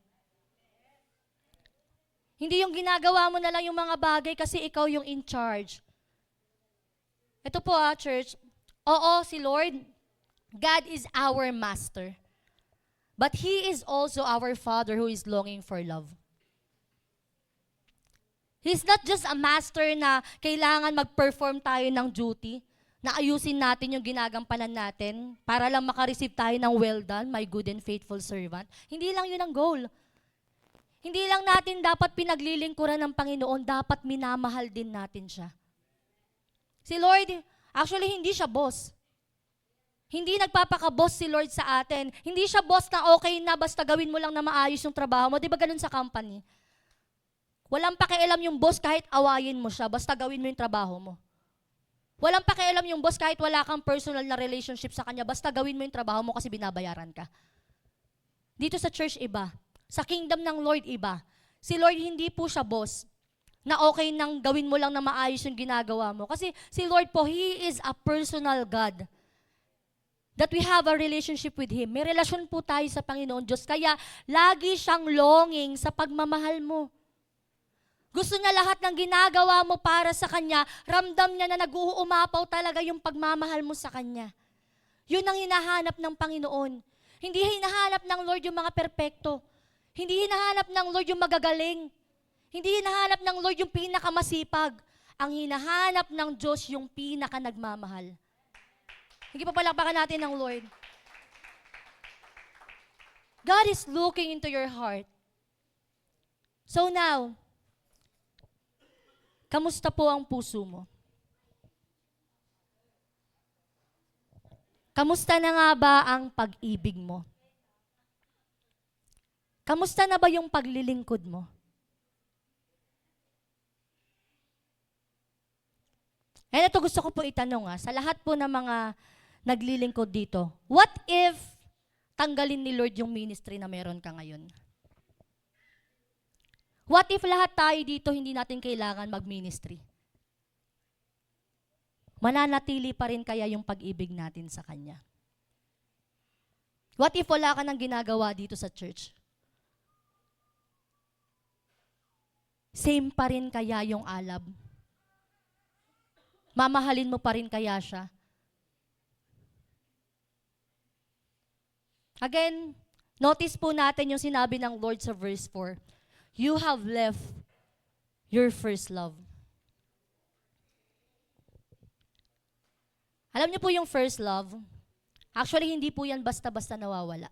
Hindi yung ginagawa mo na lang yung mga bagay kasi ikaw yung in charge. Ito po church, oo, si Lord, God is our master. But He is also our Father who is longing for love. He's not just a master na kailangan mag-perform tayo ng duty, na ayusin natin yung ginagampanan natin para lang makareceive tayo ng well done, my good and faithful servant. Hindi lang yun ang goal. Hindi lang natin dapat pinaglilingkuran ng Panginoon, dapat minamahal din natin siya. Si Lord, actually hindi siya boss. Hindi nagpapaka-boss si Lord sa atin. Hindi siya boss na okay na basta gawin mo lang na maayos yung trabaho mo. Di ba ganun sa company? Walang pakialam yung boss kahit awayin mo siya, basta gawin mo yung trabaho mo. Walang pakialam yung boss kahit wala kang personal na relationship sa kanya, basta gawin mo yung trabaho mo kasi binabayaran ka. Dito sa church, iba. Sa kingdom ng Lord, iba. Si Lord, hindi po siya boss na okay nang gawin mo lang na maayos yung ginagawa mo. Kasi si Lord po, He is a personal God. That we have a relationship with Him. May relasyon po tayo sa Panginoon Diyos. Kaya lagi siyang longing sa pagmamahal mo. Gusto niya lahat ng ginagawa mo para sa Kanya. Ramdam niya na nag-uumapaw talaga yung pagmamahal mo sa Kanya. Yun ang hinahanap ng Panginoon. Hindi hinahanap ng Lord yung mga perpekto. Hindi hinahanap ng Lord yung magagaling. Hindi hinahanap ng Lord yung pinakamasipag. Ang hinahanap ng Diyos yung pinaka-nagmamahal. Hindi pa palakpakan natin ng Lord. God is looking into your heart. So now, kamusta po ang puso mo? Kamusta na nga ba ang pag-ibig mo? Kamusta na ba yung paglilingkod mo? Ito gusto ko po itanong sa lahat po ng mga naglilingkod dito. What if tanggalin ni Lord yung ministry na meron ka ngayon? What if lahat tayo dito hindi natin kailangan mag-ministry? Mananatili pa rin kaya yung pag-ibig natin sa Kanya? What if wala ka nang ginagawa dito sa church? Same pa rin kaya yung alab? Mamahalin mo pa rin kaya siya? Again, notice po natin yung sinabi ng Lord sa verse 4. You have left your first love. Alam niyo po yung first love? Actually, hindi po yan basta-basta nawawala.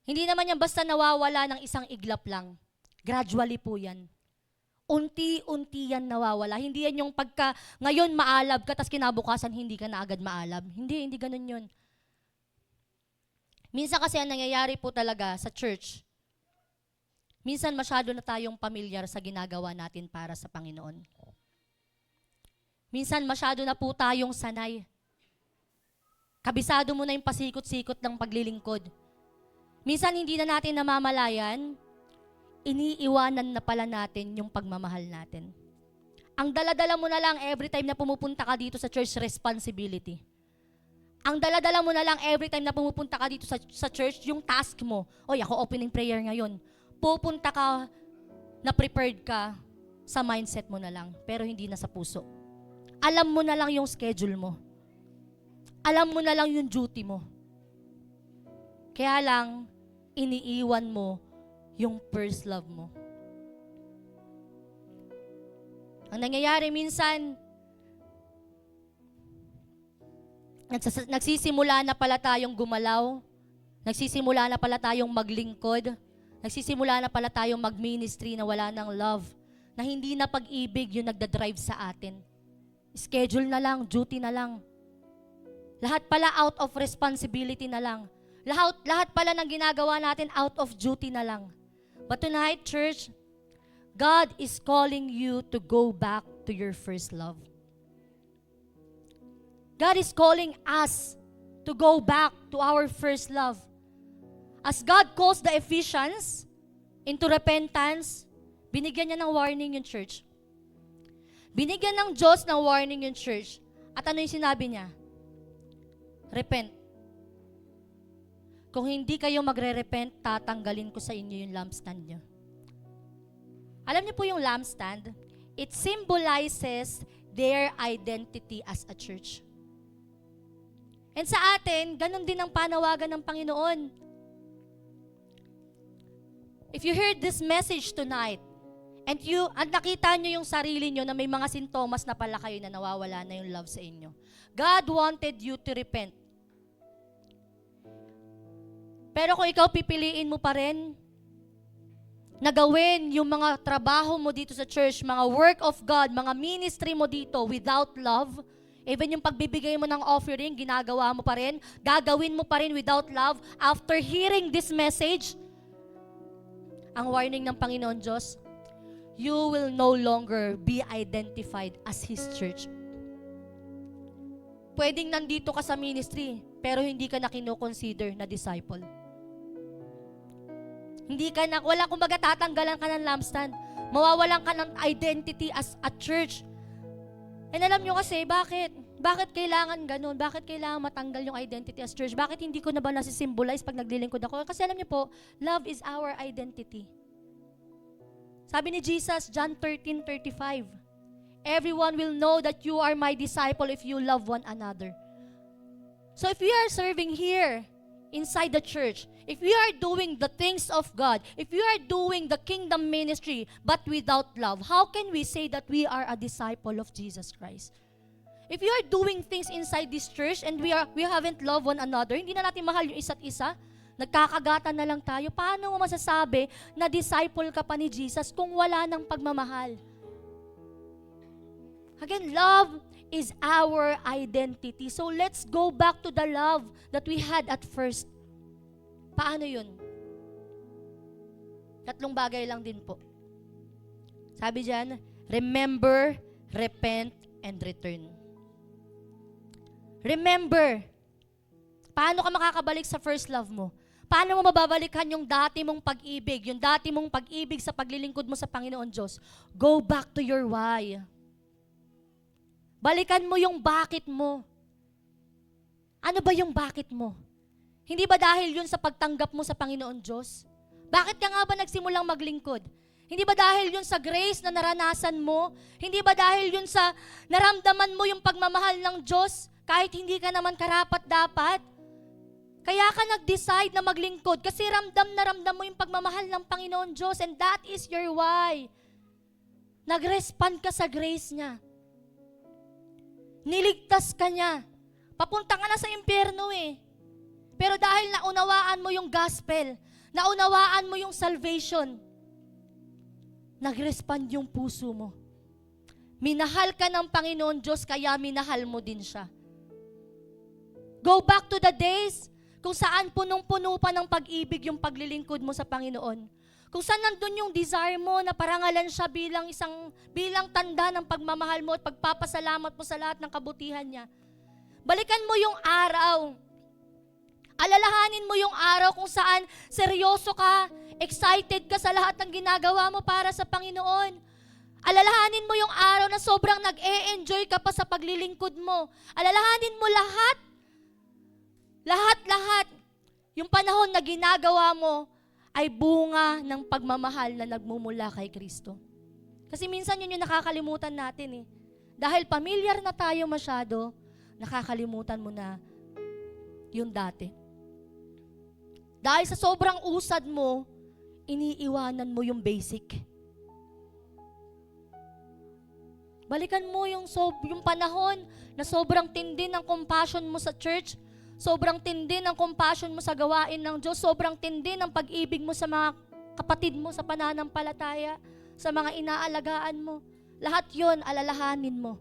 Hindi naman yan basta nawawala ng isang iglap lang. Gradually po yan. Unti-unti yan nawawala. Hindi yan yung pagka ngayon maalab ka, tas kinabukasan hindi ka na agad maalab. Hindi ganun yun. Minsan kasi ang nangyayari po talaga sa church, minsan masyado na tayong pamilyar sa ginagawa natin para sa Panginoon. Minsan masyado na po tayong sanay. Kabisado mo na yung pasikot-sikot ng paglilingkod. Minsan hindi na natin namamalayan, iniiwanan na pala natin yung pagmamahal natin. Ang dala-dala mo na lang every time na pumupunta ka dito sa church, responsibility. Ang dala-dala mo na lang every time na pumupunta ka dito sa church, yung task mo. Oy, ako opening prayer ngayon. Pupunta ka, na prepared ka, sa mindset mo na lang, pero hindi na sa puso. Alam mo na lang yung schedule mo. Alam mo na lang yung duty mo. Kaya lang, iniiwan mo yung first love mo. Ang nangyayari minsan, nagsisimula na pala tayong gumalaw, nagsisimula na pala tayong maglingkod, nagsisimula na pala tayong mag-ministry na wala ng love, na hindi na pag-ibig yung nagdadrive sa atin. Schedule na lang, duty na lang. Lahat pala out of responsibility na lang. Lahat pala ng ginagawa natin out of duty na lang. But tonight, church, God is calling you to go back to your first love. God is calling us to go back to our first love. As God calls the Ephesians into repentance, binigyan niya ng warning yung church. Binigyan ng Diyos ng warning yung church. At ano yung sinabi niya? Repent. Kung hindi kayo magre-repent, tatanggalin ko sa inyo yung lampstand niyo. Alam niyo po yung lampstand, it symbolizes their identity as a church. And sa atin, ganun din ang panawagan ng Panginoon. If you heard this message tonight, and nakita nyo yung sarili nyo na may mga sintomas na pala kayo na nawawala na yung love sa inyo, God wanted you to repent. Pero kung ikaw pipiliin mo pa rin na gawin yung mga trabaho mo dito sa church, mga work of God, mga ministry mo dito without love, even yung pagbibigay mo ng offering, ginagawa mo pa rin, gagawin mo pa rin without love, after hearing this message, ang warning ng Panginoon Diyos, you will no longer be identified as His church. Pwedeng nandito ka sa ministry, pero hindi ka na kino-consider na disciple. Hindi ka na, kumbaga tatanggalan ka ng lampstand. Mawawalan ka ng identity as a church. And alam nyo kasi, bakit? Bakit kailangan ganun? Bakit kailangan matanggal yung identity as church? Bakit hindi ko na ba nasisymbolize pag naglilingkod ako? Kasi alam nyo po, love is our identity. Sabi ni Jesus, John 13:35, everyone will know that you are my disciple if you love one another. So if we are serving here, inside the church, if we are doing the things of God, if we are doing the kingdom ministry, but without love, how can we say that we are a disciple of Jesus Christ? If we are doing things inside this church and we haven't loved one another, hindi na natin mahal yung isa't isa, nagkakagatan na lang tayo, paano mo masasabi na disciple ka pa ni Jesus kung wala ng pagmamahal? Again, love is our identity. So let's go back to the love that we had at first. Paano yun? 3 bagay lang din po. Sabi diyan, remember, repent, and return. Remember. Paano ka makakabalik sa first love mo? Paano mo mababalikan yung dati mong pag-ibig, yung dati mong pag-ibig sa paglilingkod mo sa Panginoon Diyos? Go back to your why. Balikan mo yung bakit mo. Ano ba yung bakit mo? Hindi ba dahil yun sa pagtanggap mo sa Panginoon Diyos? Bakit ka nga ba nagsimulang maglingkod? Hindi ba dahil yun sa grace na naranasan mo? Hindi ba dahil yun sa naramdaman mo yung pagmamahal ng Diyos kahit hindi ka naman karapat-dapat? Kaya ka nag-decide na maglingkod kasi ramdam na ramdam mo yung pagmamahal ng Panginoon Diyos, and that is your why. Nag-respond ka sa grace niya. Niligtas ka niya. Papunta ka na sa impyerno eh. Pero dahil naunawaan mo yung gospel, naunawaan mo yung salvation, nag-respond yung puso mo. Minahal ka ng Panginoon Diyos, kaya minahal mo din siya. Go back to the days kung saan punong-puno pa ng pag-ibig yung paglilingkod mo sa Panginoon. Kung saan nandun yung desire mo na parangalan siya bilang tanda ng pagmamahal mo at pagpapasalamat mo sa lahat ng kabutihan niya. Balikan mo yung araw. Alalahanin mo yung araw kung saan seryoso ka, excited ka sa lahat ng ginagawa mo para sa Panginoon. Alalahanin mo yung araw na sobrang nag-e-enjoy ka pa sa paglilingkod mo. Alalahanin mo lahat. Yung panahon na ginagawa mo ay bunga ng pagmamahal na nagmumula kay Kristo. Kasi minsan yun yung nakakalimutan natin eh. Dahil pamilyar na tayo masyado, nakakalimutan mo na yung dati. Dahil sa sobrang usad mo, iniiwanan mo yung basic. Balikan mo yung panahon na sobrang tindi ng compassion mo sa church, sobrang tindi ng compassion mo sa gawain ng Diyos, sobrang tindi ng pag-ibig mo sa mga kapatid mo sa pananampalataya, sa mga inaalagaan mo. Lahat yon alalahanin mo.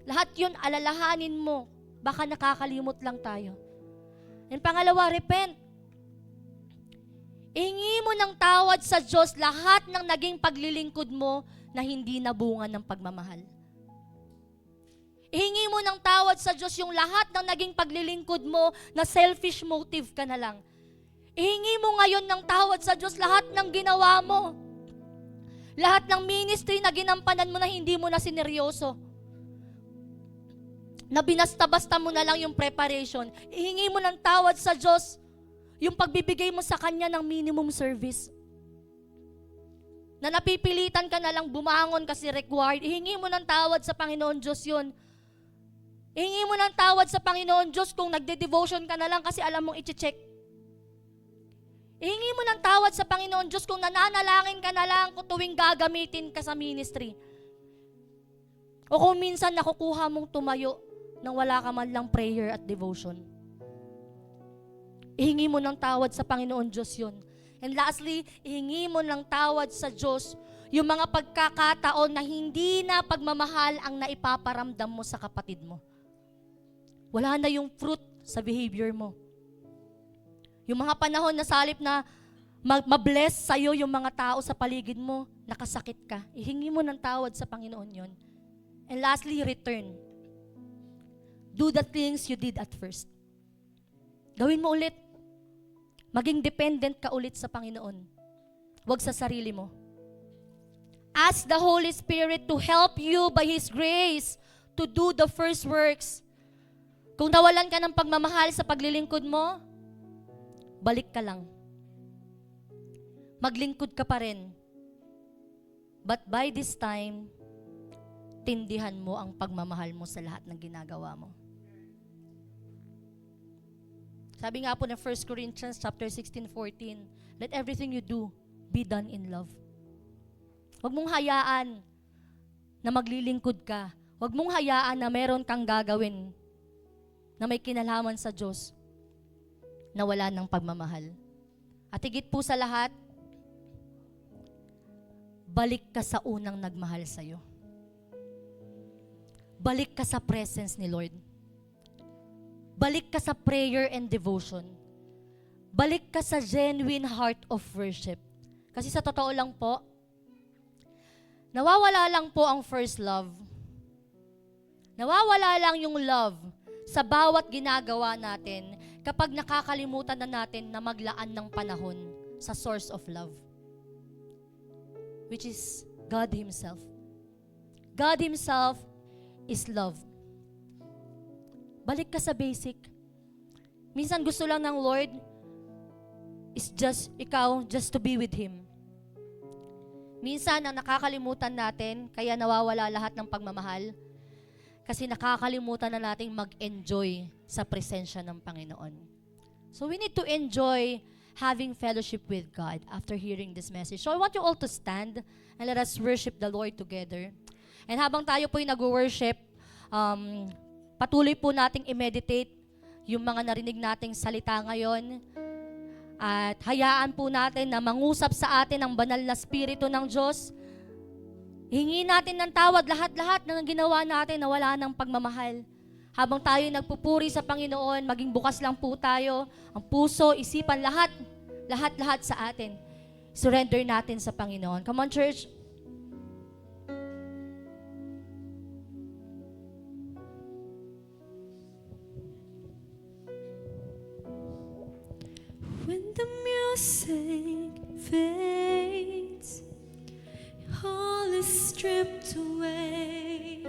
Lahat yon alalahanin mo. Baka nakakalimot lang tayo. And pangalawa, repent. Ihingi mo ng tawad sa Diyos lahat ng naging paglilingkod mo na hindi nabunga ng pagmamahal. Ihingi mo ng tawad sa Diyos yung lahat ng naging paglilingkod mo na selfish motive ka na lang. Ihingi mo ngayon ng tawad sa Diyos lahat ng ginawa mo. Lahat ng ministry na ginampanan mo na hindi mo na sineryoso. Na binasta-basta mo na lang yung preparation. Ihingi mo ng tawad sa Diyos yung pagbibigay mo sa Kanya ng minimum service. Na napipilitan ka na lang bumangon kasi required. Ihingi mo ng tawad sa Panginoon Diyos yun. Ihingi mo ng tawad sa Panginoon Diyos kung nagde-devotion ka na lang kasi alam mong i-check. Ihingi mo ng tawad sa Panginoon Diyos kung nananalangin ka na lang kung tuwing gagamitin ka sa ministry. O kung minsan nakukuha mong tumayo nang wala ka man lang prayer at devotion. Ihingi mo ng tawad sa Panginoon Diyos yun. And lastly, ihingi mo ng tawad sa Diyos yung mga pagkakataon na hindi na pagmamahal ang naipaparamdam mo sa kapatid mo. Wala na yung fruit sa behavior mo. Yung mga panahon na salip na mabless sa'yo yung mga tao sa paligid mo, nakasakit ka. Ihingi mo ng tawad sa Panginoon yun. And lastly, return. Do the things you did at first. Gawin mo ulit. Maging dependent ka ulit sa Panginoon. Huwag sa sarili mo. Ask the Holy Spirit to help you by His grace to do the first works. Kung nawalan ka ng pagmamahal sa paglilingkod mo, balik ka lang. Maglingkod ka pa rin. But by this time, tindihan mo ang pagmamahal mo sa lahat ng ginagawa mo. Sabi nga po ng 1 Corinthians chapter 16:14, let everything you do be done in love. Huwag mong hayaan na maglilingkod ka. Huwag mong hayaan na meron kang gagawin na may kinalaman sa Diyos na wala ng pagmamahal. At higit po sa lahat, balik ka sa unang nagmahal sa'yo. Balik ka sa presence ni Lord. Balik ka sa prayer and devotion. Balik ka sa genuine heart of worship. Kasi sa totoo lang po, nawawala lang po ang first love. Nawawala lang yung love sa bawat ginagawa natin kapag nakakalimutan na natin na maglaan ng panahon sa source of love, which is God Himself. God Himself is love. Balik ka sa basic. Minsan gusto lang ng Lord is just to be with Him. Minsan ang nakakalimutan natin, kaya nawawala lahat ng pagmamahal, kasi nakakalimutan na nating mag-enjoy sa presensya ng Panginoon. So we need to enjoy having fellowship with God after hearing this message. So I want you all to stand and let us worship the Lord together. And habang tayo po'y nag-worship, patuloy po nating i-meditate yung mga narinig nating salita ngayon. At hayaan po natin na mangusap sa atin ang banal na Espiritu ng Diyos. Hingi natin ng tawad lahat-lahat ng ginawa natin na wala ng pagmamahal. Habang tayo nagpupuri sa Panginoon, maging bukas lang po tayo. Ang puso, isipan, lahat sa atin. Surrender natin sa Panginoon. Come on, church. When the music fades, all is stripped away,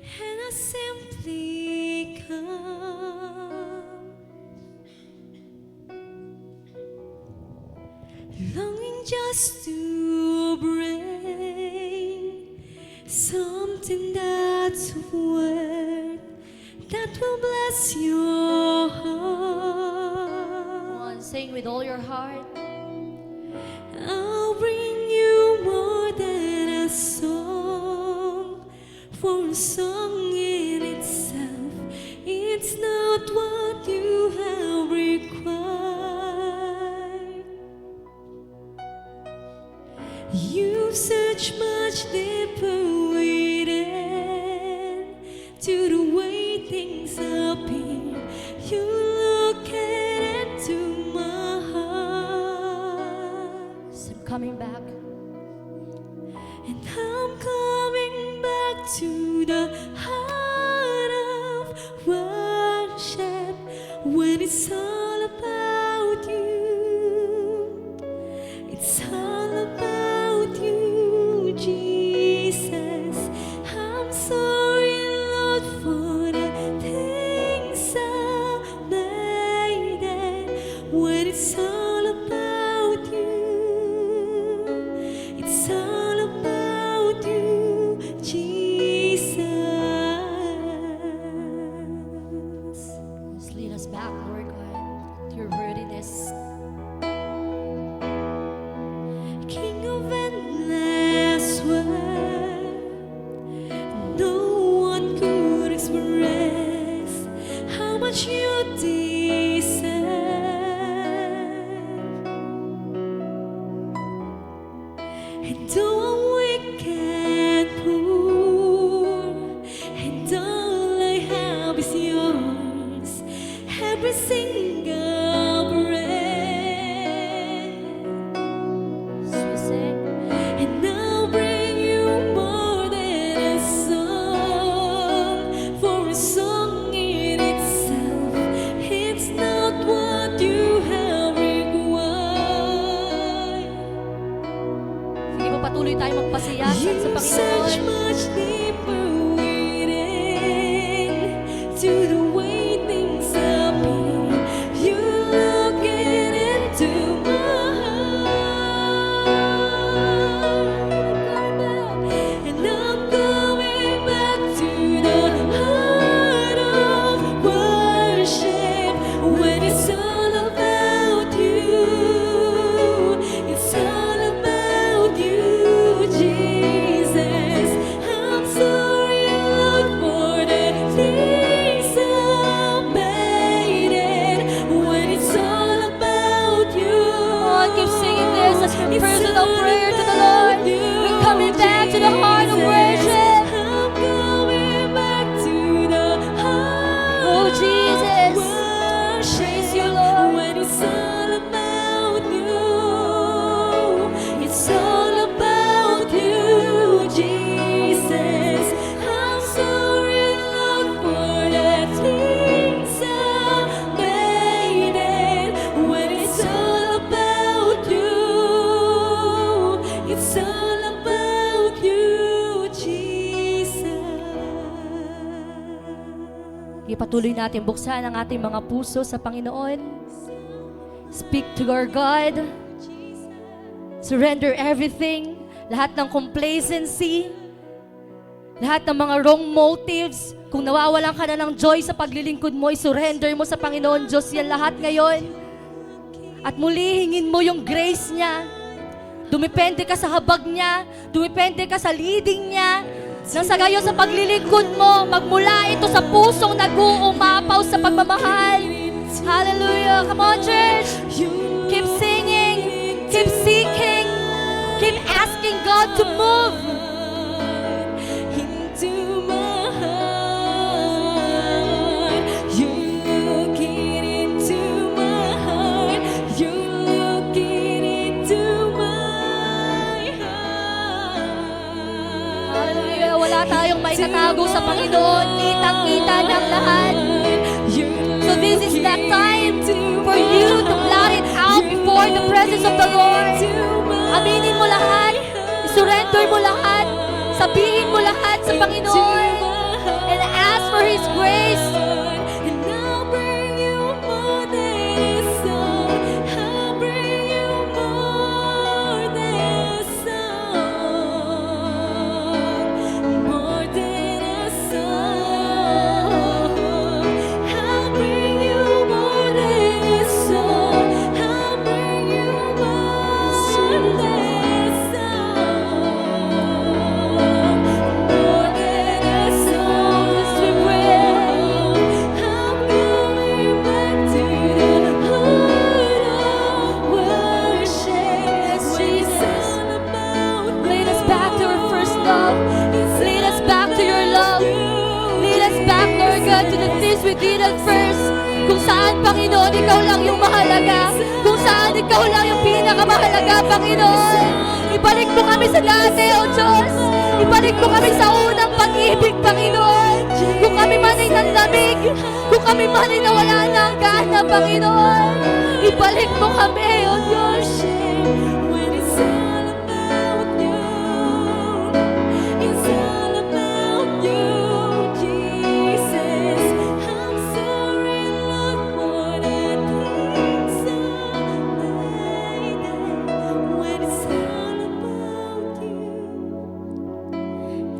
and I simply come, longing just to bring something that's of worth, that will bless your heart. Sing with all your heart. I'll bring you more than a song, for a song in itself. It's not what you have required. You've searched much deeper within to the way things appear. You look into my heart, So I'm coming back. and I'm coming back to the heart of worship when it's all about you. It's all about you, Jesus. I'm sorry, Lord, for the things I made it when it's all about you. It's all about you, Jesus. Just lead us back, Lord God, to your worthiness. King of endless world, no one could express how much you deserve. And though I'm weak and poor, and all I have is yours, every single breath. So we sing. And I'll bring you more than a song, for a song in itself. It's not what you have required. Sige po, patuloy tayo magpasiyasan sa You search Panginoon. much deeper within to the way things appear. You look into my heart, and I'm going back to the heart of worship when it's all about you. It's all about you, Jesus. I'm sorry, Lord, for the things I made it when it's all about you. Come on, keep singing this as your It's personal all prayer to the about Lord. you, We're coming back to the heart of Jesus. worship. I'm going back to the heart Oh, Jesus. of worship Praise you, Lord. when it's all about you. It's all about you, Jesus. I'm sorry, Lord, for the things I made it when it's all about you. It's all about you, Jesus. Ipatuloy natin buksan ang ating mga puso sa Panginoon. Speak to our God. Surrender everything. Lahat ng complacency. Lahat ng mga wrong motives. Kung nawawalan ka na ng joy sa paglilingkod mo, surrender mo sa Panginoon Diyos yan lahat ngayon. At muli hingin mo yung grace niya. Dumepende ka sa habag niya. Dumepende ka sa leading niya. Nang sa gayon sa paglilingkod mo, magmula ito sa pusong nag-uumapaw sa pagmamahal. Hallelujah! Come on, church! Keep singing, keep seeking, keep asking God to move. Into my heart, you're looking into my heart, you're looking into my heart. Hallelujah! Wala tayong may tatago sa Panginoon. Kitang-kita ng lahat. So this is the time for you to blot it out before the presence of the Lord. Aminin mo lahat. Surrender mo lahat. Sabihin mo lahat sa Panginoon. And ask for His grace. And I'll bring you more than a song. I'll bring you more than a song. More than a song. I'll bring you more than a song. I'll bring you more than a song. More than a place we did at first. Kung saan, Panginoon, ikaw lang yung mahalaga. Kung saan, ikaw lang yung pinakamahalaga, Panginoon. Ibalik mo kami sa dati, O Diyos. Ibalik mo kami sa unang pag-ibig, Panginoon. Kung kami man ay nanlamig, kung kami man ay nawala na ang gana, Panginoon. Ibalik mo kami, O Diyos. When it's all about you, it's all about you, Jesus. I'm sorry, Lord, for the things I made. When it's all about you,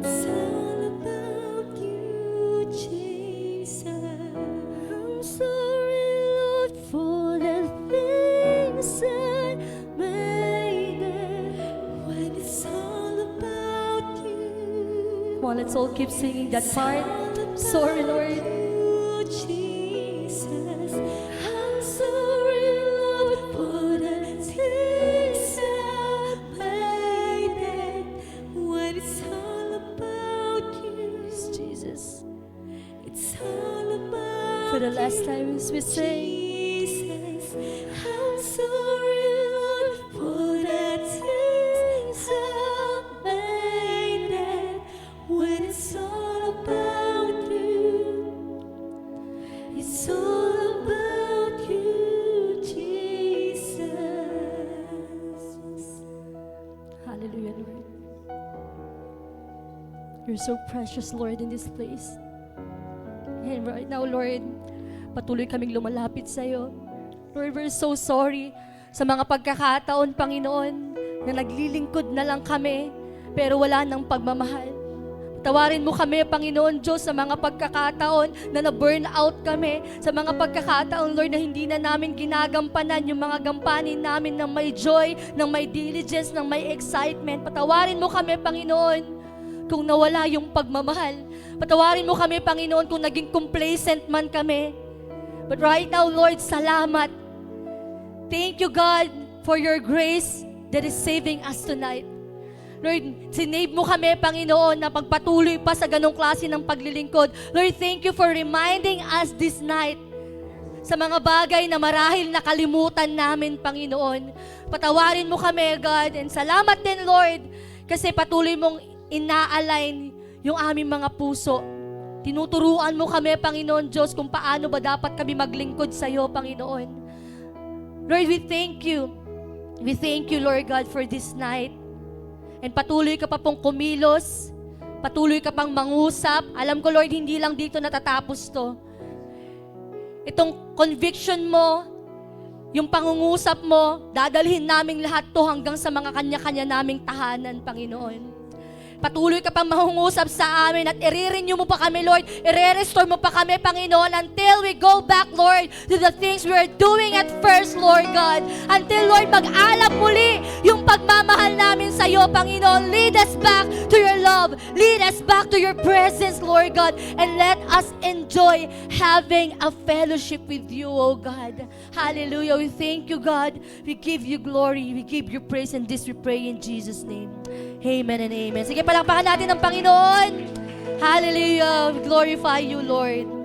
it's all about you, Jesus. I'm sorry, Lord, for the things I made. When it's all about you. Come on, let's all keep singing that part. Sorry, Lord. Jesus, I'm sorry, Lord, for the things I made. When it's all about you, Jesus. it's all about For the last time as we sing. Jesus, I'm sorry, Lord, for the things I made. When it's all about you, it's all about you, Jesus. Hallelujah, Lord. You're so precious, Lord, in this place. And right now, Lord, patuloy kaming lumalapit sa iyo. Lord, we're so sorry sa mga pagkakataon, Panginoon, na naglilingkod na lang kami, pero wala nang pagmamahal. Tawarin mo kami, Panginoon Diyos, sa mga pagkakataon na na-burn out kami, sa mga pagkakataon, Lord, na hindi na namin ginagampanan yung mga gampanin namin ng may joy, ng may diligence, ng may excitement. Patawarin mo kami, Panginoon, kung nawala yung pagmamahal. Patawarin mo kami, Panginoon, kung naging complacent man kami. But right now, Lord, salamat. Thank you, God, for your grace that is saving us tonight. Lord, sinave mo kami, Panginoon, na pagpatuloy pa sa ganong klase ng paglilingkod. Lord, thank you for reminding us this night sa mga bagay na marahil nakalimutan namin, Panginoon. Patawarin mo kami, God, and salamat din, Lord, kasi patuloy mong ina-align yung aming mga puso. Tinuturuan mo kami, Panginoon Diyos, kung paano ba dapat kami maglingkod sa iyo, Panginoon. Lord, we thank you. We thank you, Lord God, for this night. And patuloy ka pa pong kumilos, patuloy ka pang mangusap. Alam ko, Lord, hindi lang dito natatapos to. Itong conviction mo, yung pangungusap mo, dadalhin naming lahat to hanggang sa mga kanya-kanya naming tahanan, Panginoon. Patuloy ka pang mangungusap sa amin at i-renew mo pa kami, Lord. I-restore mo pa kami, Panginoon, until we go back, Lord, to the things we are doing at first, Lord God. Until, Lord, mag-alap muli yung pagmamahal namin sa iyo, Panginoon. Lead us back to your love. Lead us back to your presence, Lord God. And let us enjoy having a fellowship with you, oh God. Hallelujah. We thank you, God. We give you glory. We give you praise, and this we pray in Jesus' name. Amen and amen. Sige, palakpakan natin ang Panginoon. Hallelujah. We glorify you, Lord.